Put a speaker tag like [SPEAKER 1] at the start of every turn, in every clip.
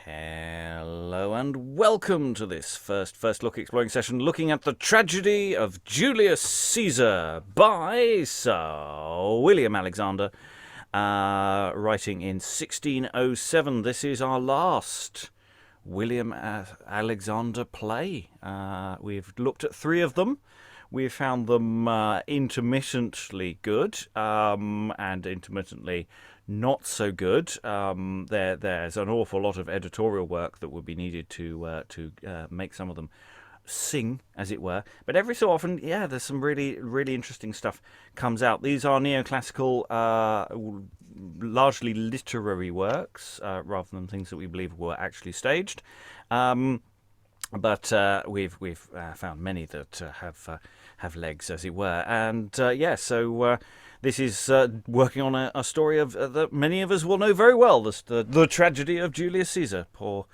[SPEAKER 1] Hello and welcome to this first look exploring session looking at the tragedy of Julius Caesar by Sir William Alexander, writing in 1607. This is our last William Alexander play. We've looked at three of them. We've found them intermittently good and intermittently not so good. There's an awful lot of editorial work that would be needed to make some of them sing, as it were. But every so often, there's some really interesting stuff comes out. These are neoclassical, largely literary works, rather than things that we believe were actually staged. But we've found many that have legs, as it were, and so this is working on a story of that many of us will know very well. The tragedy of Julius Caesar. Poor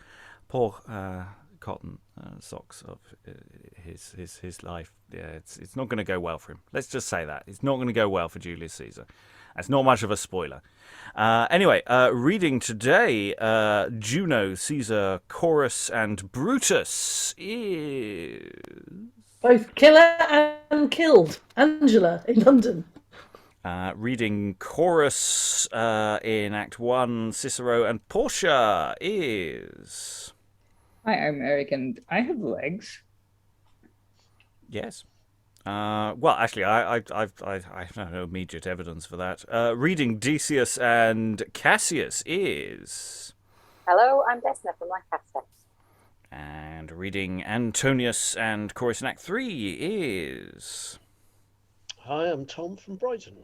[SPEAKER 1] cotton socks of his life. Yeah, it's not going to go well for him. Let's just say that it's not going to go well for Julius Caesar. That's not much of a spoiler. Anyway, reading today, Juno, Caesar, Chorus, and Brutus is...
[SPEAKER 2] Both killer and killed. Angela in London.
[SPEAKER 1] Reading Chorus in Act 1, Cicero, and Portia is...
[SPEAKER 3] Hi, I'm Eric, and I have legs.
[SPEAKER 1] Yes. Well, actually, I have no immediate evidence for that. Reading Decius and Cassius is...
[SPEAKER 4] Hello, I'm Desna from Lancaster.
[SPEAKER 1] And reading Antonius and Chorus in Act 3 is...
[SPEAKER 5] Hi, I'm Tom from Brighton.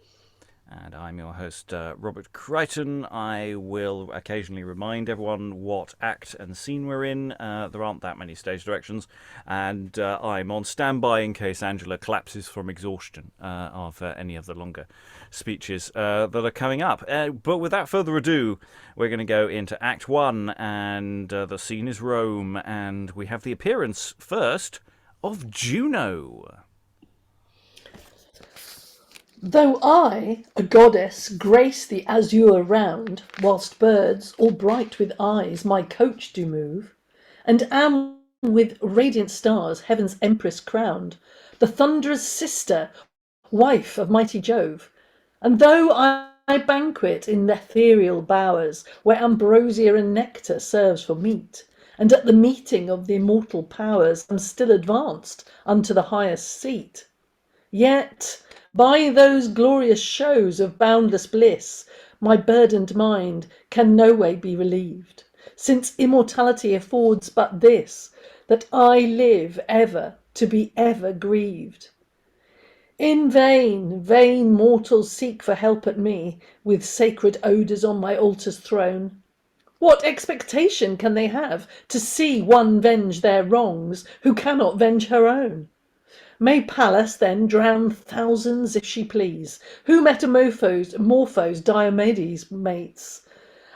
[SPEAKER 1] And I'm your host, Robert Crighton. I will occasionally remind everyone what act and scene we're in. There aren't that many stage directions. And I'm on standby in case Angela collapses from exhaustion of any of the longer speeches that are coming up. But without further ado, we're going to go into Act 1. And the scene is Rome. And we have the appearance, first, of Juno.
[SPEAKER 2] Though I, a goddess, grace the azure round, whilst birds, all bright with eyes, my coach do move, and am with radiant stars heaven's empress crowned, the thunderer's sister, wife of mighty Jove, and though I banquet in the ethereal bowers, where ambrosia and nectar serves for meat, and at the meeting of the immortal powers am still advanced unto the highest seat, yet... by those glorious shows of boundless bliss, my burdened mind can no way be relieved, since immortality affords but this, that I live ever to be ever grieved. In vain mortals seek for help at me, with sacred odours on my altar's throne. What expectation can they have to see one venge their wrongs, who cannot venge her own? May Pallas then drown thousands if she please, who metamorphose Diomedes' mates?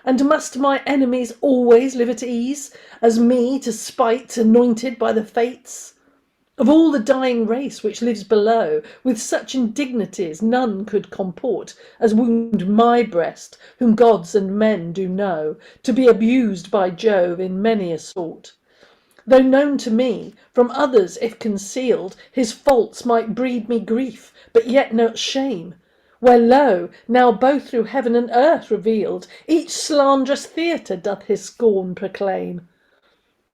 [SPEAKER 2] And must my enemies always live at ease, as me to spite anointed by the fates? Of all the dying race which lives below, with such indignities none could comport, as wound my breast, whom gods and men do know, to be abused by Jove in many a sort. Though known to me, from others if concealed, his faults might breed me grief, but yet not shame. Where lo, now both through heaven and earth revealed, each slanderous theatre doth his scorn proclaim.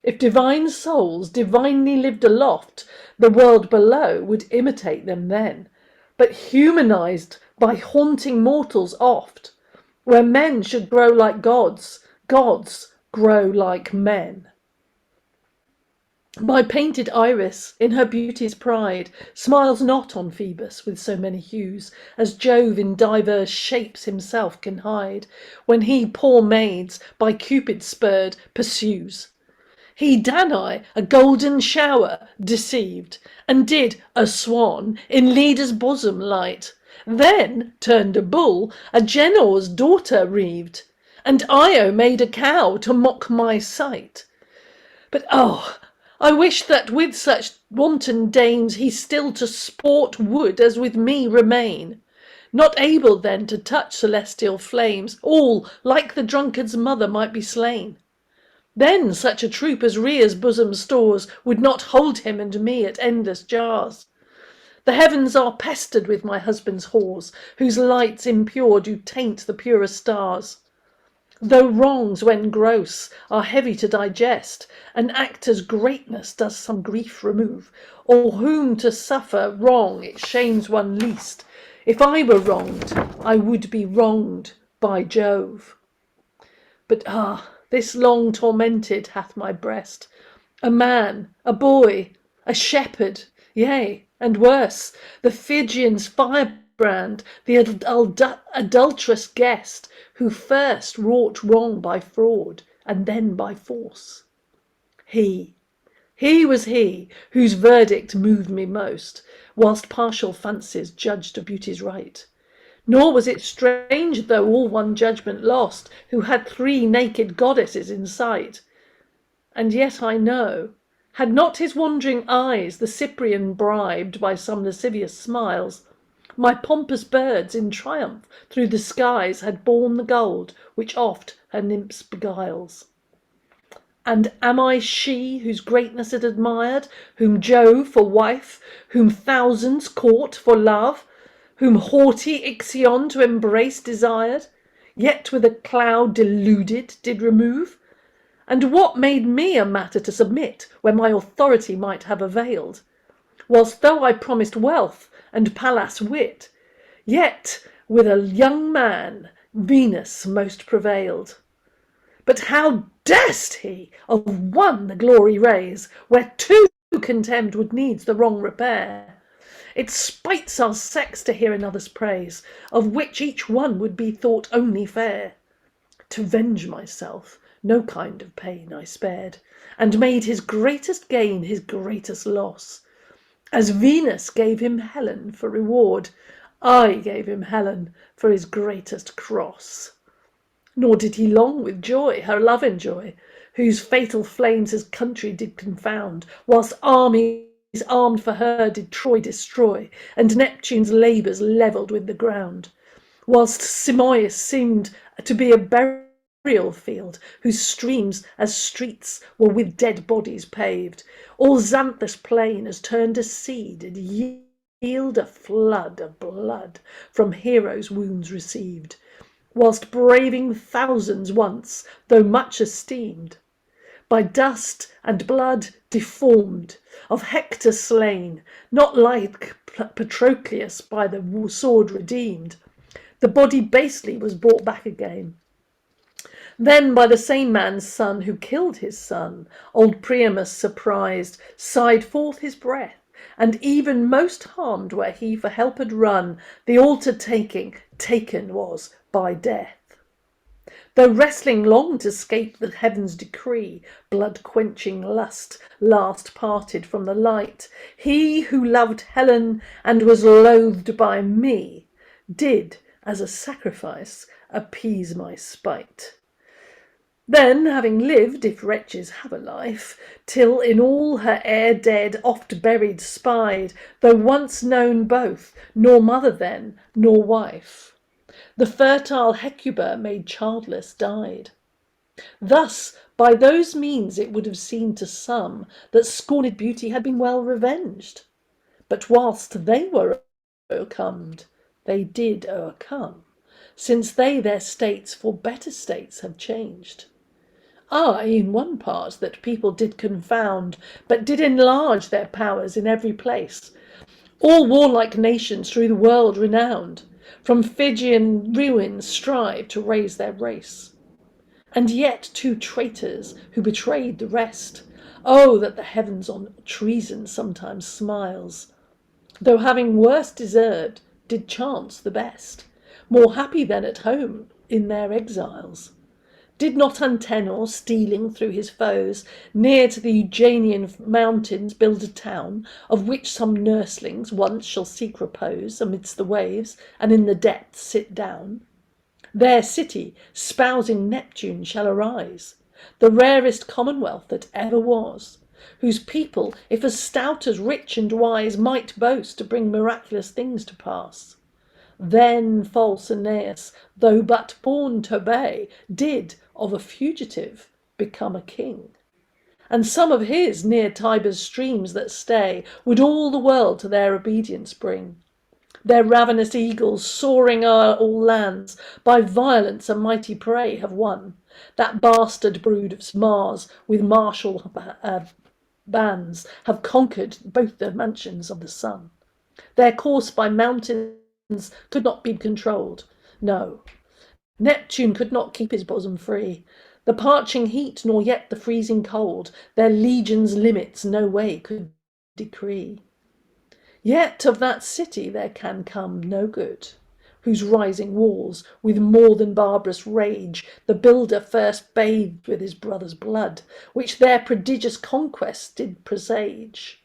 [SPEAKER 2] If divine souls divinely lived aloft, the world below would imitate them then, but humanized by haunting mortals oft, where men should grow like gods, gods grow like men. My painted Iris, in her beauty's pride, smiles not on Phoebus with so many hues, as Jove in divers shapes himself can hide, when he poor maids, by Cupid spurred, pursues. He Danae, a golden shower, deceived, and did, a swan, in Leda's bosom light, then turned a bull, a Genor's daughter reaved, and Io made a cow to mock my sight. But oh, I wish that with such wanton dames he still to sport would as with me remain, not able then to touch celestial flames, all, like the drunkard's mother, might be slain. Then such a troop as Rhea's bosom stores would not hold him and me at endless jars. The heavens are pestered with my husband's whores, whose lights impure do taint the purest stars. Though wrongs, when gross, are heavy to digest, an actor's greatness does some grief remove, or whom to suffer wrong it shames one least. If I were wronged, I would be wronged by Jove. But this long tormented hath my breast, a man, a boy, a shepherd, yea, and worse, the Phrygian's firebrand, the adulterous guest, who first wrought wrong by fraud, and then by force. He was he whose verdict moved me most, whilst partial fancies judged of beauty's right. Nor was it strange, though all one judgment lost, who had 3 naked goddesses in sight. And yet I know, had not his wandering eyes the Cyprian bribed by some lascivious smiles, my pompous birds in triumph through the skies had borne the gold which oft her nymphs beguiles. And am I she whose greatness it admired, whom Jove for wife, whom thousands court for love, whom haughty Ixion to embrace desired, yet with a cloud deluded did remove? And what made me a matter to submit, where my authority might have availed? Whilst though I promised wealth and Pallas wit, yet with a young man Venus most prevailed. But how durst he of one the glory raise, where 2 contemned would needs the wrong repair? It spites our sex to hear another's praise, of which each one would be thought only fair. To venge myself, no kind of pain I spared, and made his greatest gain his greatest loss. As Venus gave him Helen for reward, I gave him Helen for his greatest cross. Nor did he long with joy her love enjoy, whose fatal flames his country did confound, whilst armies armed for her did Troy destroy, and Neptune's labours levelled with the ground, whilst Simois seemed to be a burial field, whose streams as streets were with dead bodies paved. All Xanthus plain as turned to sea did yield a flood of blood from heroes' wounds received, whilst braving thousands once, though much esteemed, by dust and blood deformed, of Hector slain, not like Patroclus by the sword redeemed, the body basely was brought back again. Then by the same man's son who killed his son, old Priamus surprised, sighed forth his breath, and even most harmed where he for help had run, the altar taken was by death. Though wrestling long to scape the heaven's decree, blood-quenching lust last parted from the light, he who loved Helen and was loathed by me, did, as a sacrifice, appease my spite. Then, having lived, if wretches have a life, till in all her heir dead oft buried spied, though once known both, nor mother then, nor wife, the fertile Hecuba made childless died. Thus by those means it would have seemed to some that scorned beauty had been well revenged. But whilst they were o'ercomed, they did o'ercome, since they their states for better states have changed. I in one part that people did confound, but did enlarge their powers in every place. All warlike nations through the world renowned, from Phrygian ruins strive to raise their race. And yet 2 traitors who betrayed the rest, oh, that the heavens on treason sometimes smiles, though having worst deserved, did chance the best, more happy than at home in their exiles. Did not Antenor, stealing through his foes, near to the Eugenian mountains build a town, of which some nurslings once shall seek repose amidst the waves, and in the depths sit down? Their city, spousing Neptune, shall arise, the rarest commonwealth that ever was, whose people, if as stout as rich and wise, might boast to bring miraculous things to pass. Then false Aeneas, though but born to obey, did of a fugitive become a king. And some of his near Tiber's streams that stay would all the world to their obedience bring. Their ravenous eagles, soaring o'er all lands, by violence a mighty prey have won. That bastard brood of Mars, with martial bands, have conquered both the mansions of the sun. Their course by mountains could not be controlled. No, Neptune could not keep his bosom free. The parching heat, nor yet the freezing cold, their legions' limits no way could decree. Yet of that city there can come no good, whose rising walls, with more than barbarous rage, the builder first bathed with his brother's blood, which their prodigious conquest did presage.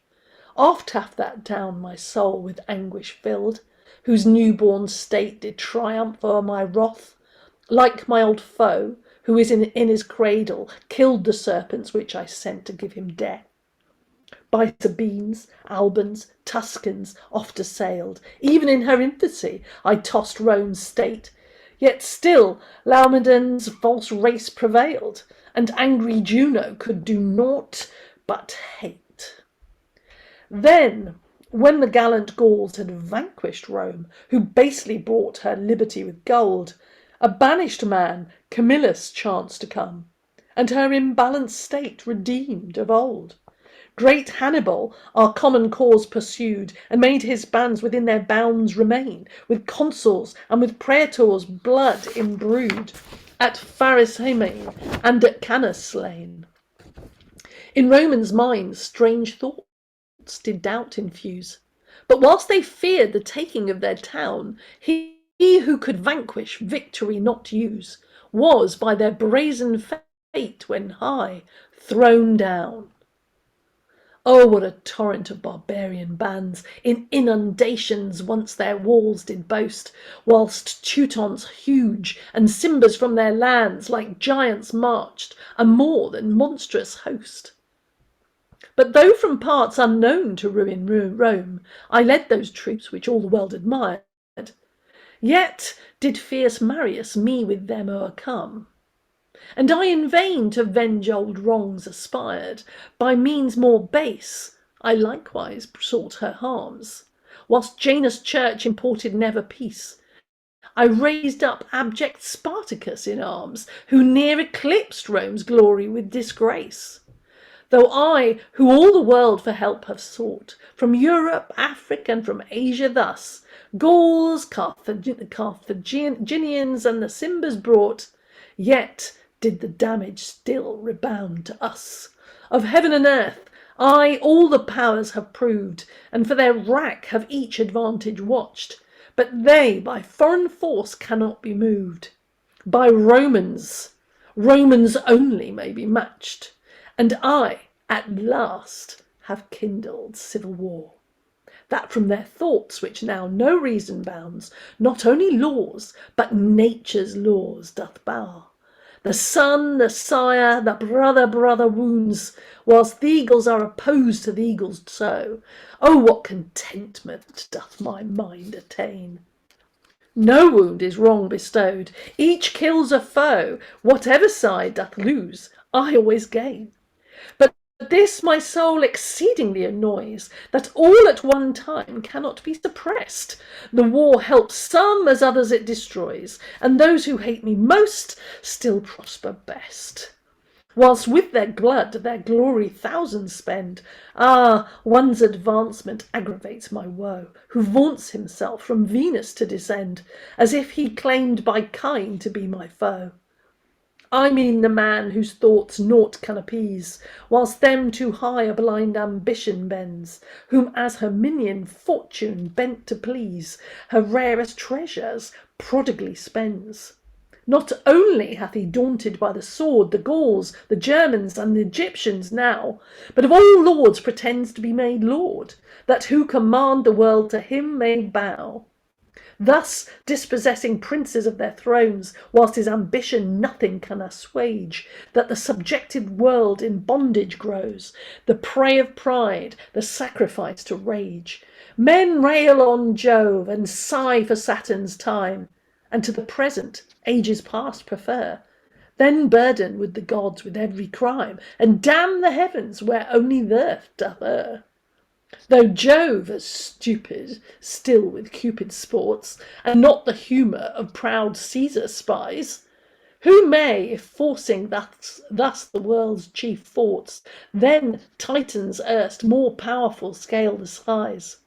[SPEAKER 2] Oft hath that town my soul with anguish filled, whose new-born state did triumph o'er my wrath, like my old foe, who is in his cradle, killed the serpents which I sent to give him death. By Sabines, Albans, Tuscans oft assailed, even in her infancy I tossed Rome's state, yet still Laomedon's false race prevailed, and angry Juno could do naught but hate. Then, when the gallant Gauls had vanquished Rome, who basely bought her liberty with gold, a banished man, Camillus, chanced to come, and her imbalanced state redeemed of old. Great Hannibal our common cause pursued, and made his bands within their bounds remain, with consuls and with praetors blood imbrued, at Pharasmaene and at Cannas slain. In Romans' minds strange thoughts did doubt infuse, but whilst they feared the taking of their town, he who could vanquish, victory not use, was by their brazen fate when high thrown down. Oh, what a torrent of barbarian bands in inundations once their walls did boast, whilst Teutons huge and Cimbers from their lands like giants marched, a more than monstrous host. But though from parts unknown to ruin Rome, I led those troops which all the world admired, yet did fierce Marius me with them o'ercome. And I in vain to venge old wrongs aspired, by means more base I likewise sought her harms. Whilst Janus' church imported never peace, I raised up abject Spartacus in arms, who near eclipsed Rome's glory with disgrace. Though I, who all the world for help have sought, from Europe, Africa, and from Asia thus, Gauls, Carthaginians, and the Cimbers brought, yet did the damage still rebound to us. Of heaven and earth, I all the powers have proved, and for their wrack have each advantage watched, but they by foreign force cannot be moved. By Romans only may be matched, and I at last have kindled civil war, that from their thoughts which now no reason bounds, not only laws, but nature's laws doth bar. The son, the sire, the brother wounds, whilst the eagles are opposed to the eagles so. Oh, what contentment doth my mind attain! No wound is wrong bestowed, each kills a foe, whatever side doth lose, I always gain. But this my soul exceedingly annoys, that all at one time cannot be suppressed. The war helps some as others it destroys, and those who hate me most still prosper best. Whilst with their blood their glory thousands spend, one's advancement aggravates my woe, who vaunts himself from Venus to descend, as if he claimed by kind to be my foe. I mean the man whose thoughts naught can appease, whilst them too high a blind ambition bends, whom as her minion fortune bent to please, her rarest treasures prodigally spends. Not only hath he daunted by the sword the Gauls, the Germans, and the Egyptians now, but of all lords pretends to be made lord, that who command the world to him may bow. Thus dispossessing princes of their thrones, whilst his ambition nothing can assuage, that the subjected world in bondage grows, the prey of pride, the sacrifice to rage. Men rail on Jove, and sigh for Saturn's time, and to the present ages past prefer. Then burden with the gods with every crime, and damn the heavens where only the earth doth err. Though Jove, as stupid, still with Cupid sports, and not the humour of proud Caesar spies, who may, if forcing thus the world's chief forts, then Titans erst more powerful scale the skies.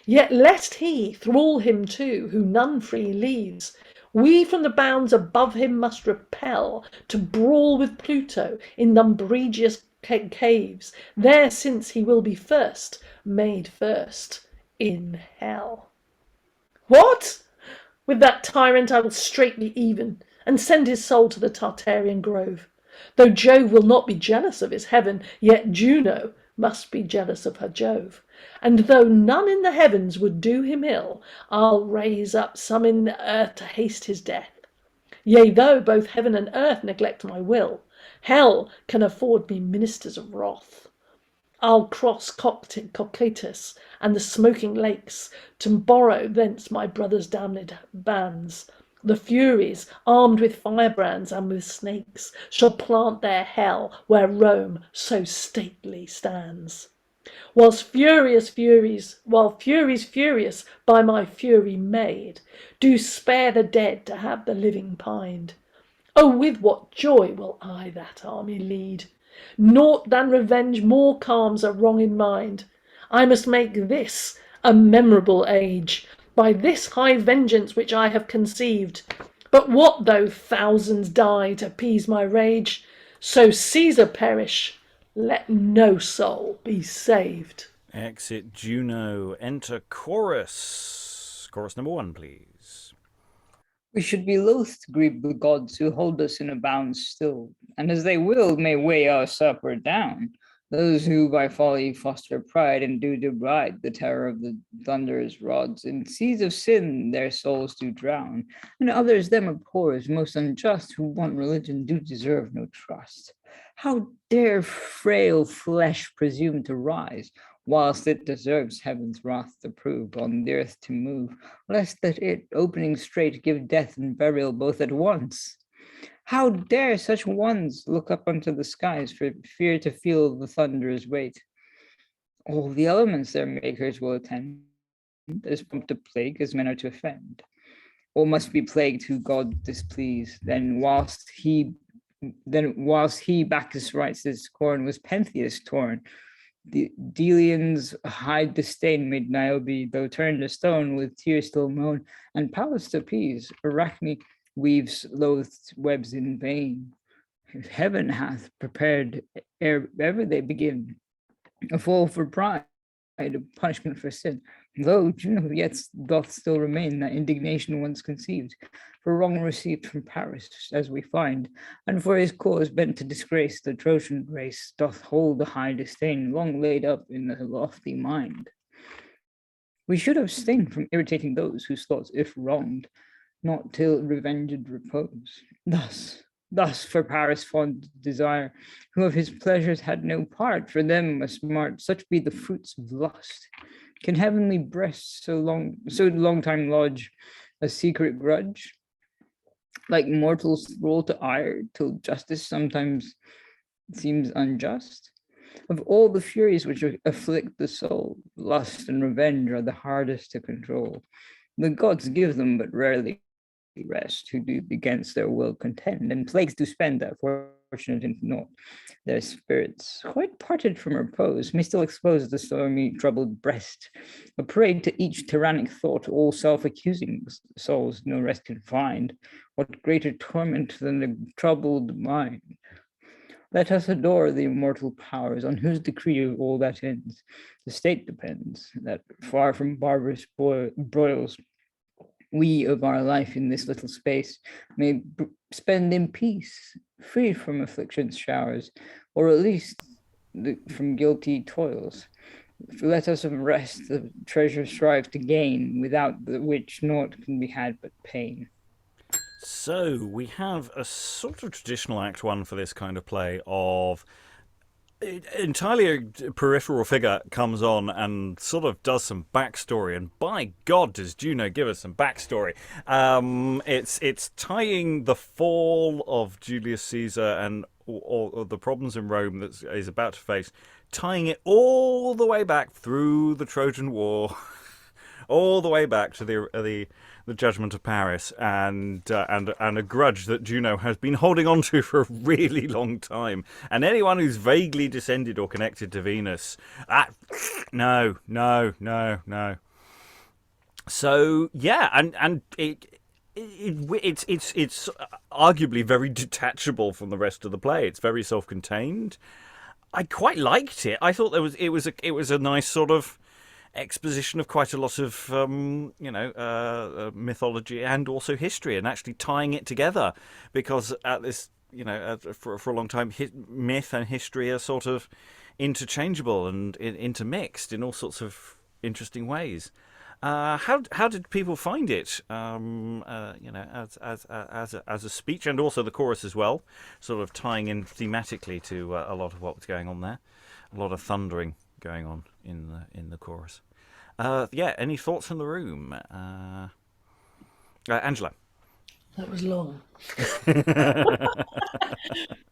[SPEAKER 2] Yet lest he thrall him too, who none free leaves, we from the bounds above him must repel, to brawl with Pluto in umbrageous caves, there since he will be first, made first in hell. What? With that tyrant I will straight be even, and send his soul to the Tartarian grove. Though Jove will not be jealous of his heaven, yet Juno must be jealous of her Jove. And though none in the heavens would do him ill, I'll raise up some in the earth to haste his death. Yea, though both heaven and earth neglect my will, hell can afford me ministers of wrath. I'll cross Cocytus and the smoking lakes, to borrow thence my brother's damned bands. The Furies, armed with firebrands and with snakes, shall plant their hell where Rome so stately stands. While Furies furious by my fury made, do spare the dead to have the living pined. Oh, with what joy will I that army lead! Naught than revenge more calms a wrong in mind. I must make this a memorable age, by this high vengeance which I have conceived. But what though thousands die to appease my rage? So Caesar perish, let no soul be saved.
[SPEAKER 1] Exit Juno, enter chorus. Chorus number 1, please.
[SPEAKER 3] We should be loath to grieve the gods who hold us in a bound still, and as they will may weigh us up or down. Those who by folly foster pride and do deride the terror of the thunder's rods, in seas of sin their souls do drown, and others them abhor as most unjust, who want religion do deserve no trust. How dare frail flesh presume to rise, whilst it deserves heaven's wrath to prove, on the earth to move, lest that it, opening straight, give death and burial both at once? How dare such ones look up unto the skies, for fear to feel the thunder's weight? All the elements their makers will attend, as prompt to plague as men are to offend. All must be plagued who God displease. Then whilst he Bacchus writes his corn was Pentheus torn, the Delians' high disdain made Niobe, though turned to stone, with tears still moan, and Pallas to appease, Arachne weaves loathed webs in vain. Heaven hath prepared ere ever they begin a fall for pride, a punishment for sin. Though Juno yet doth still remain that indignation once conceived, for wrong received from Paris, as we find, and for his cause bent to disgrace the Trojan race, doth hold a high disdain long laid up in the lofty mind. We should abstain from irritating those whose thoughts, if wronged, not till revenged repose. Thus for Paris' fond desire, who of his pleasures had no part, for them must mart, such be the fruits of lust. Can heavenly breasts so long time lodge a secret grudge? Like mortals roll to ire, till justice sometimes seems unjust? Of all the furies which afflict the soul, lust and revenge are the hardest to control. The gods give them but rarely rest, who do against their will contend, and plagues do spend that fortunate in naught. Their spirits, quite parted from repose, may still expose the stormy troubled breast, a prey to each tyrannic thought. All self-accusing souls no rest can find. What greater torment than the troubled mind? Let us adore the immortal powers, on whose decree all that ends the state depends, that far from barbarous broils we of our life in this little space may spend in peace, free from affliction's showers, or at least from guilty toils. Let us of rest the treasure strive to gain, without the which naught can be had but pain.
[SPEAKER 1] So we have a sort of traditional Act 1 for this kind of play of entirely a peripheral figure comes on and sort of does some backstory, and by God, does Juno give us some backstory. It's tying the fall of Julius Caesar and or the problems in Rome that he's about to face, tying it all the way back through the Trojan War, all the way back to the judgment of Paris, and a grudge that Juno has been holding on to for a really long time. And anyone who's vaguely descended or connected to Venus, no. So yeah, and it's arguably very detachable from the rest of the play. It's very self-contained. I quite liked it. I thought it was a nice sort of exposition of quite a lot of mythology and also history, and actually tying it together, because at this for a long time myth and history are sort of interchangeable and intermixed in all sorts of interesting ways. How did people find it? As a speech, and also the chorus as well, sort of tying in thematically to a lot of what was going on there, a lot of thundering going on in the chorus. Any thoughts from the room? Angela.
[SPEAKER 2] That was long.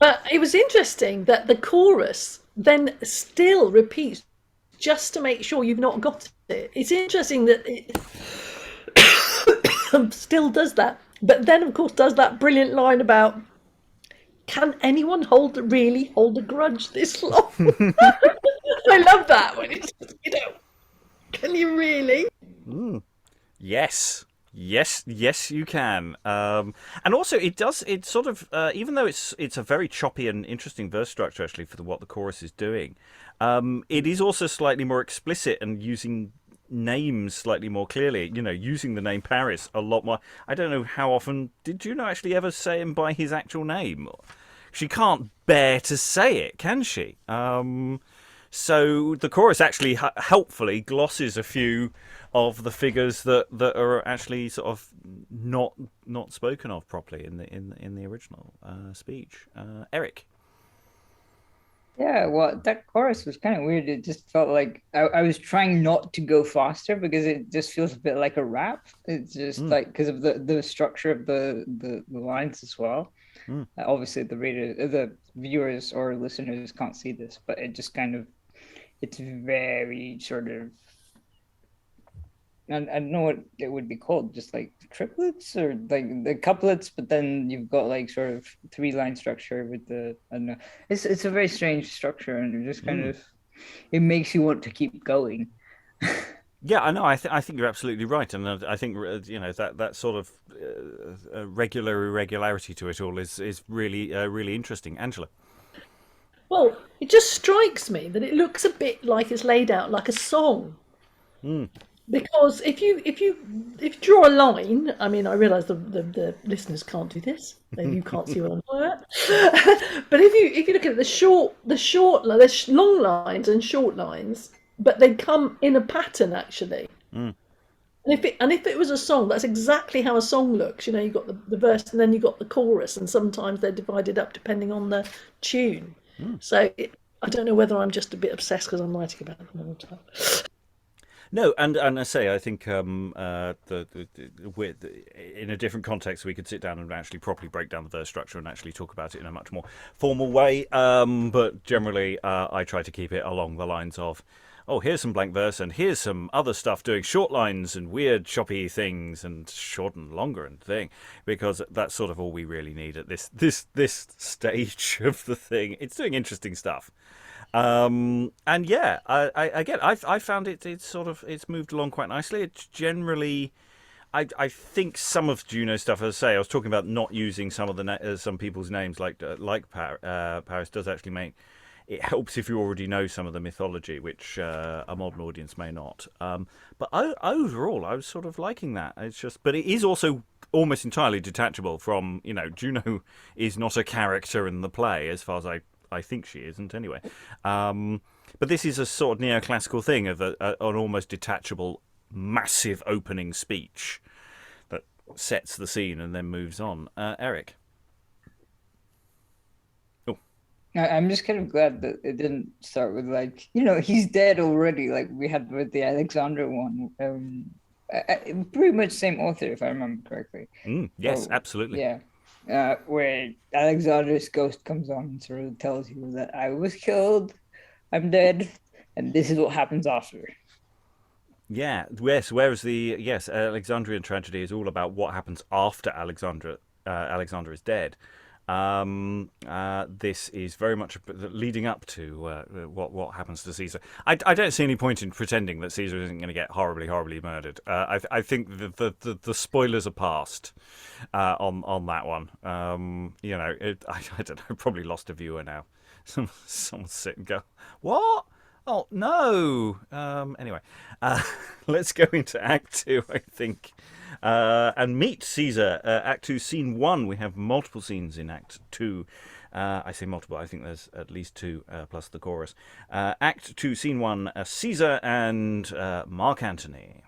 [SPEAKER 2] But it was interesting that the chorus then still repeats just to make sure you've not got it. It's interesting that it still does that. But then, of course, does that brilliant line about, can anyone really hold a grudge this long? I love that when it's, can you really?
[SPEAKER 1] Yes, you can. And also, it sort of, even though it's a very choppy and interesting verse structure, actually, for what the chorus is doing, it is also slightly more explicit and using names slightly more clearly, using the name Paris a lot more. I don't know how often, did Juno actually ever say him by his actual name? She can't bear to say it, can she? So the chorus actually helpfully glosses a few of the figures that are actually sort of not spoken of properly in the original speech. Eric.
[SPEAKER 3] Yeah, well, that chorus was kind of weird. It just felt like I was trying not to go faster because it just feels a bit like a rap. It's just like because of the structure of the lines as well. Obviously, the viewers or listeners can't see this, but it just kind of, it's very sort of, I don't know what it would be called, just like triplets or like the couplets, but then you've got like sort of 3-line structure with the, I don't know. It's a very strange structure, and it just kind of, it makes you want to keep going.
[SPEAKER 1] Yeah, I know. I think you're absolutely right, and I think that sort of irregularity to it all is really really interesting. Angela.
[SPEAKER 2] Well, it just strikes me that it looks a bit like it's laid out like a song. Because if you draw a line, I mean, I realise the listeners can't do this, you can't see what I'm talking about. But if you look at there's long lines and short lines, but they come in a pattern actually. And if it was a song, that's exactly how a song looks. You've got the verse and then you've got the chorus, and sometimes they're divided up depending on the tune. So I don't know whether I'm just a bit obsessed because I'm writing about them all the time.
[SPEAKER 1] No, and I say I think in a different context we could sit down and actually properly break down the verse structure and actually talk about it in a much more formal way. But generally, I try to keep it along the lines of, here's some blank verse and here's some other stuff doing short lines and weird choppy things and short and longer and thing, because that's sort of all we really need at this stage of the thing. It's doing interesting stuff. And yeah, I found it's moved along quite nicely. It's generally, I think some of Juno's stuff, as I say, I was talking about not using some of some people's names like Paris does actually make. It helps if you already know some of the mythology, which a modern audience may not. But overall, I was sort of liking that. But it is also almost entirely detachable from, Juno is not a character in the play, as far as I think she isn't anyway. But this is a sort of neoclassical thing of an almost detachable, massive opening speech that sets the scene and then moves on. Eric.
[SPEAKER 3] I'm just kind of glad that it didn't start with like, he's dead already, like we had with the Alexander one. Pretty much same author, if I remember correctly.
[SPEAKER 1] Yes, absolutely.
[SPEAKER 3] Yeah. Where Alexander's ghost comes on and sort of tells you that I was killed, I'm dead, and this is what happens after.
[SPEAKER 1] Yeah, yes. Whereas Alexandrian tragedy is all about what happens after Alexander is dead. This is very much leading up to what happens to Caesar. I don't see any point in pretending that Caesar isn't going to get horribly murdered. I think the spoilers are past on that one. I don't know. Probably lost a viewer now. Someone sit and go, what? Oh no! Anyway, let's go into Act 2, I think, and meet Caesar. Act 2, Scene 1. We have multiple scenes in Act 2. I say multiple. I think there's at least 2 plus the chorus. Act 2, Scene 1. Caesar and Mark Antony.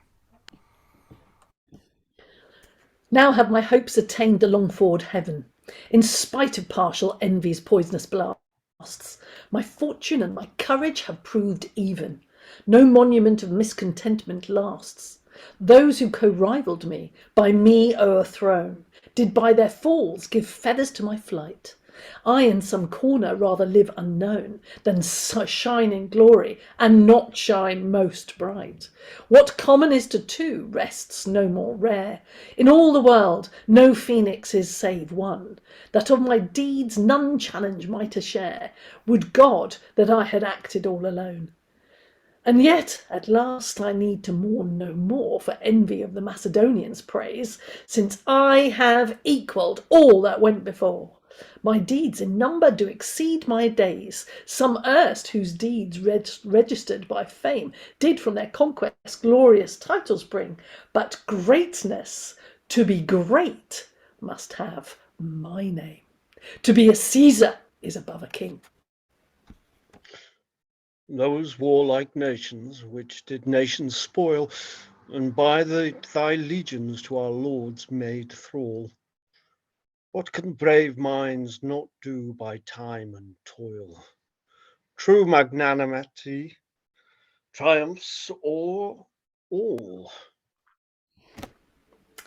[SPEAKER 2] Now have my hopes attained the longed-for heaven, in spite of partial envy's poisonous blasts. My fortune and my courage have proved even. No monument of miscontentment lasts. Those who co-rivalled me, by me o'erthrown, did by their falls give feathers to my flight. I in some corner rather live unknown than shine in glory and not shine most bright. What common is to two rests no more rare. In all the world no phoenix is save one, that of my deeds none challenge might a share. Would God that I had acted all alone. And yet at last I need to mourn no more for envy of the Macedonians' praise, since I have equalled all that went before. My deeds in number do exceed my days. Some erst whose deeds registered by fame did from their conquest glorious titles bring. But greatness, to be great, must have my name. To be a Caesar is above a king.
[SPEAKER 5] Those warlike nations which did nations spoil, and by thy legions to our lords made thrall. What can brave minds not do by time and toil? True magnanimity triumphs o'er all.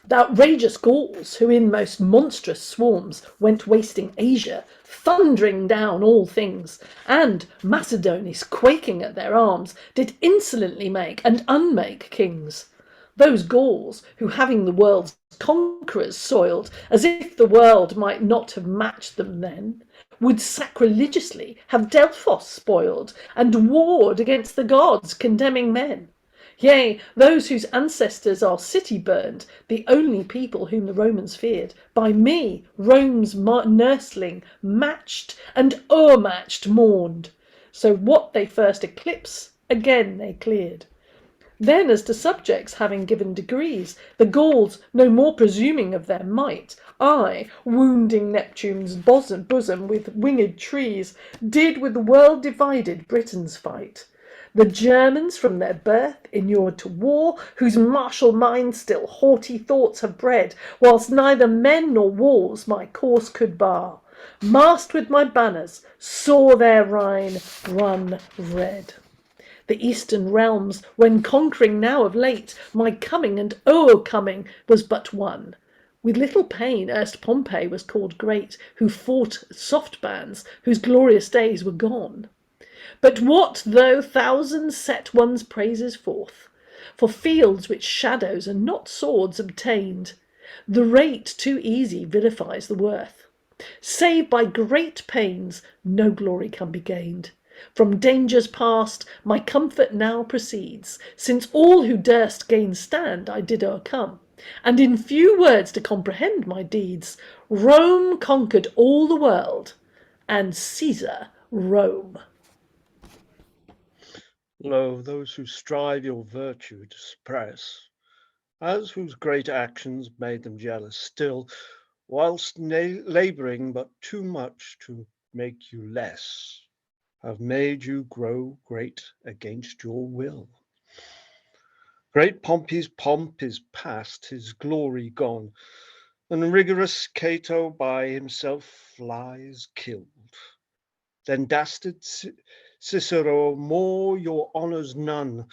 [SPEAKER 2] The outrageous Gauls, who in most monstrous swarms went wasting Asia, thundering down all things, and Macedonies quaking at their arms, did insolently make and unmake kings. Those Gauls, who having the world's conquerors soiled, as if the world might not have matched them then, would sacrilegiously have Delphos spoiled, and warred against the gods, condemning men. Yea, those whose ancestors our city burned, the only people whom the Romans feared, by me, Rome's nursling, matched and o'ermatched mourned. So what they first eclipse, again they cleared. Then as to subjects having given degrees, the Gauls no more presuming of their might, I, wounding Neptune's bosom with winged trees, did with the world divided Britons fight. The Germans from their birth inured to war, whose martial minds still haughty thoughts have bred, whilst neither men nor walls my course could bar, masked with my banners, saw their Rhine run red. The eastern realms, when conquering now of late, my coming and o'ercoming was but one. With little pain erst Pompey was called great, who fought soft bands, whose glorious days were gone. But what though thousands set one's praises forth, for fields which shadows and not swords obtained? The rate too easy vilifies the worth. Save by great pains no glory can be gained. From dangers past my comfort now proceeds, since all who durst gain stand I did o'ercome. And in few words to comprehend my deeds, Rome conquered all the world, and Caesar Rome.
[SPEAKER 5] Lo, those who strive your virtue to suppress, as whose great actions made them jealous still, whilst labouring but too much to make you less, have made you grow great against your will. Great Pompey's pomp is past, his glory gone, and rigorous Cato by himself lies killed. Then dastard Cicero, more your honours none.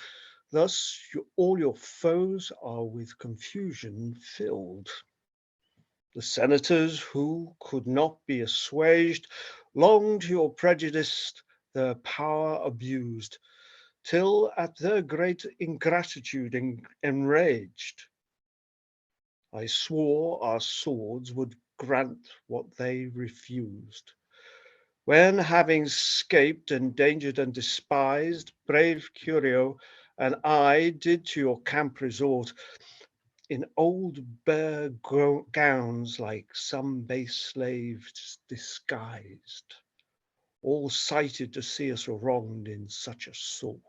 [SPEAKER 5] Thus all your foes are with confusion filled. The senators who could not be assuaged, long to your prejudice their power abused, till at their great ingratitude enraged, I swore our swords would grant what they refused. When having scaped, endangered and despised, brave Curio and I did to your camp resort, in old bare gowns like some base slaves disguised, all cited to see us wronged in such a sort.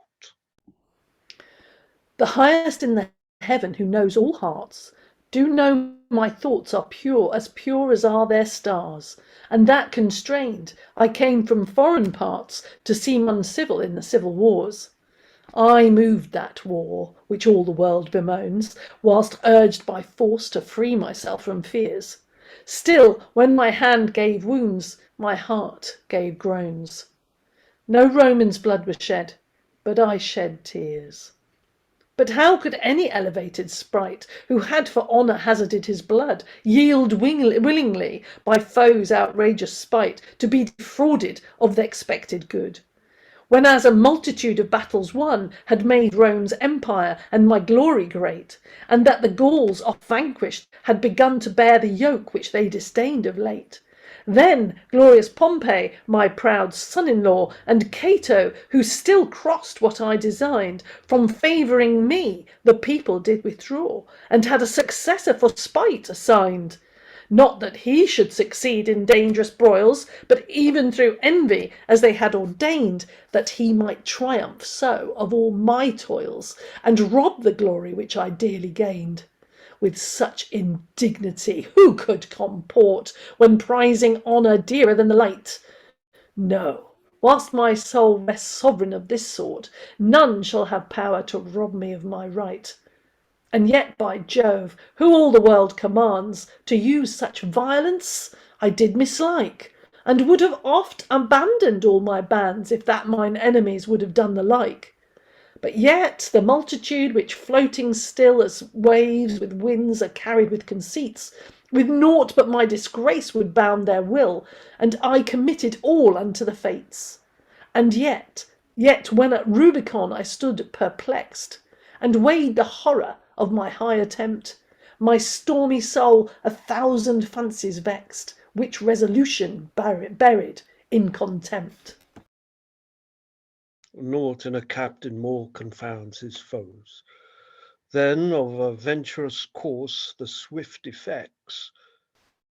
[SPEAKER 2] The highest in the heaven, who knows all hearts, do know my thoughts are pure as are their stars, and that constrained I came from foreign parts to seem uncivil in the civil wars. I moved that war, which all the world bemoans, whilst urged by force to free myself from fears. Still, when my hand gave wounds, my heart gave groans. No Roman's blood was shed, but I shed tears. But how could any elevated sprite, who had for honour hazarded his blood, yield willingly, by foes' outrageous spite, to be defrauded of the expected good? Whenas a multitude of battles won had made Rome's empire and my glory great, and that the Gauls oft vanquished had begun to bear the yoke which they disdained of late. Then glorious Pompey, my proud son-in-law, and Cato, who still crossed what I designed, from favouring me the people did withdraw, and had a successor for spite assigned. Not that he should succeed in dangerous broils, but even through envy, as they had ordained, that he might triumph so of all my toils, and rob the glory which I dearly gained. With such indignity who could comport, when prizing honour dearer than the light? No, whilst my soul rests sovereign of this sort, none shall have power to rob me of my right. And yet, by Jove, who all the world commands, to use such violence I did mislike, and would have oft abandoned all my bands, if that mine enemies would have done the like. But yet the multitude, which floating still as waves with winds are carried with conceits, with naught but my disgrace would bound their will, and I committed all unto the fates. And yet when at Rubicon I stood perplexed, and weighed the horror of my high attempt, my stormy soul 1,000 fancies vexed, which resolution buried in contempt.
[SPEAKER 5] Naught in a captain more confounds his foes than of a venturous course the swift effects,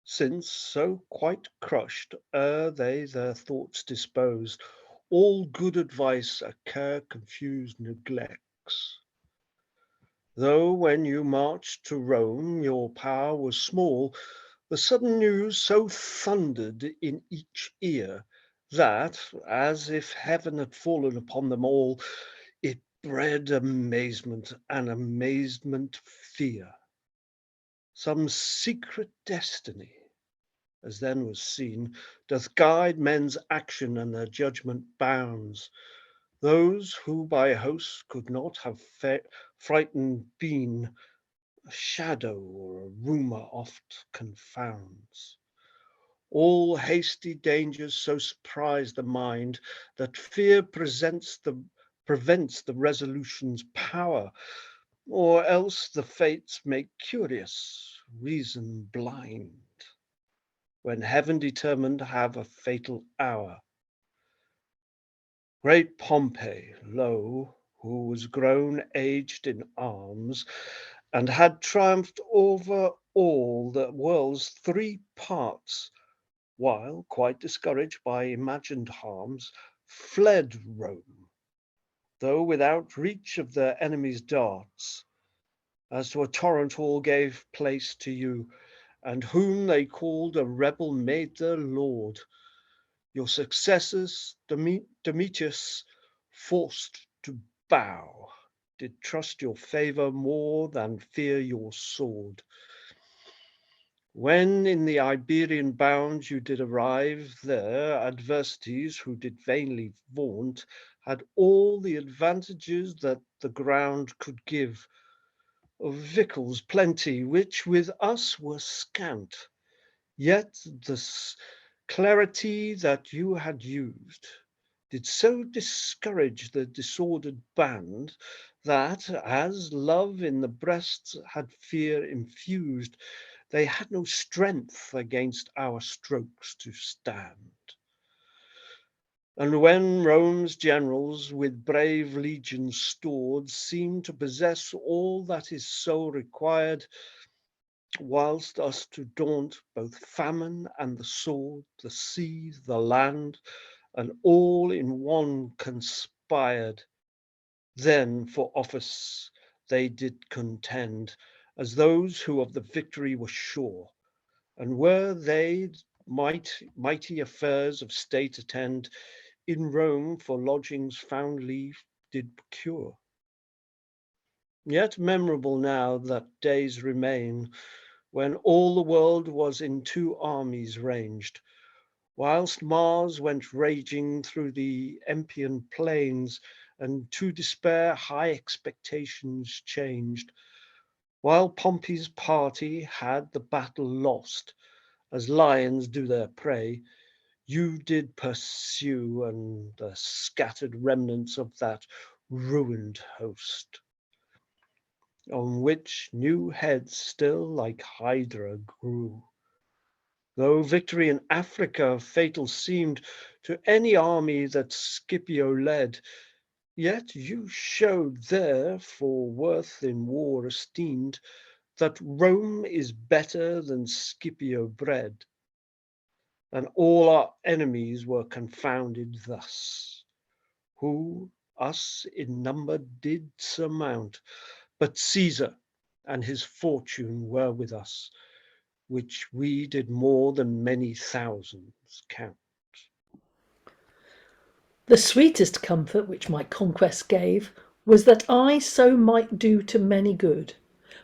[SPEAKER 5] since so quite crushed ere they their thoughts dispose, all good advice a care confused neglects. Though when you marched to Rome your power was small, the sudden news so thundered in each ear, that, as if heaven had fallen upon them all, it bred amazement, and amazement fear. Some secret destiny, as then was seen, doth guide men's action and their judgment bounds. Those who by hosts could not have frightened been, a shadow or a rumour oft confounds. All hasty dangers so surprise the mind, that fear prevents the resolution's power, or else the fates make curious, reason blind, when heaven determined have a fatal hour. Great Pompey, lo, who was grown aged in arms, and had triumphed over all the world's 3 parts, while, quite discouraged by imagined harms, fled Rome, though without reach of their enemies' darts. As to a torrent all gave place to you, and whom they called a rebel made their lord. Your successors, Domitius, forced to bow, did trust your favour more than fear your sword. When in the Iberian bounds you did arrive, there adversities who did vainly vaunt had all the advantages that the ground could give, of victuals plenty, which with us were scant. Yet the clarity that you had used did so discourage the disordered band that, as love in the breasts had fear infused, they had no strength against our strokes to stand. And when Rome's generals with brave legions stored seemed to possess all that is so required, whilst us to daunt both famine and the sword, the sea, the land, and all in one conspired, then for office they did contend, as those who of the victory were sure, and were they mighty affairs of state attend, in Rome for lodgings found leave did procure. Yet memorable now that days remain, when all the world was in two armies ranged, whilst Mars went raging through the Empian plains, and to despair high expectations changed, while Pompey's party had the battle lost, as lions do their prey, you did pursue and the scattered remnants of that ruined host, on which new heads still like Hydra grew. Though victory in Africa fatal seemed to any army that Scipio led, yet you showed there, for worth in war esteemed, that Rome is better than Scipio bred, and all our enemies were confounded thus, who us in number did surmount, but Caesar and his fortune were with us, which we did more than many thousands count.
[SPEAKER 2] The sweetest comfort which my conquest gave was that I so might do to many good.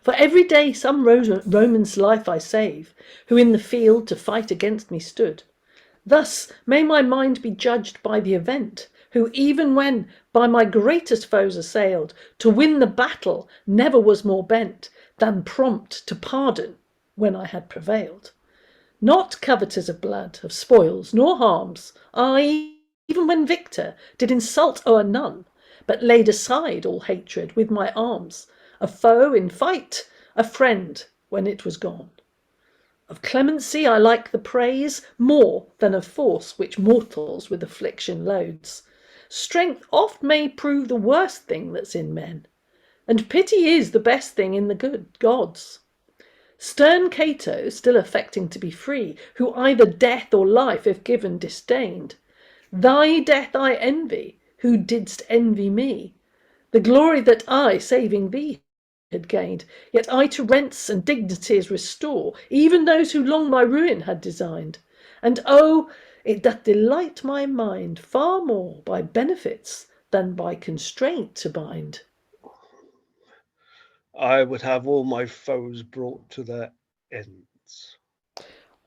[SPEAKER 2] For every day some Roman's life I save, who in the field to fight against me stood. Thus may my mind be judged by the event, who even when by my greatest foes assailed, to win the battle never was more bent than prompt to pardon when I had prevailed. Not covetous of blood, of spoils, nor harms, I, even when victor, did insult o'er none, but laid aside all hatred with my arms, a foe in fight, a friend when it was gone. Of clemency I like the praise more than of force which mortals with affliction loads. Strength oft may prove the worst thing that's in men, and pity is the best thing in the good gods. Stern Cato, still affecting to be free, who either death or life, if given, disdained. Thy death I envy, who didst envy me, the glory that I, saving thee, had gained. Yet I to rents and dignities restore even those who long my ruin had designed. And oh, it doth delight my mind far more by benefits than by constraint to bind.
[SPEAKER 5] I would have all my foes brought to their ends.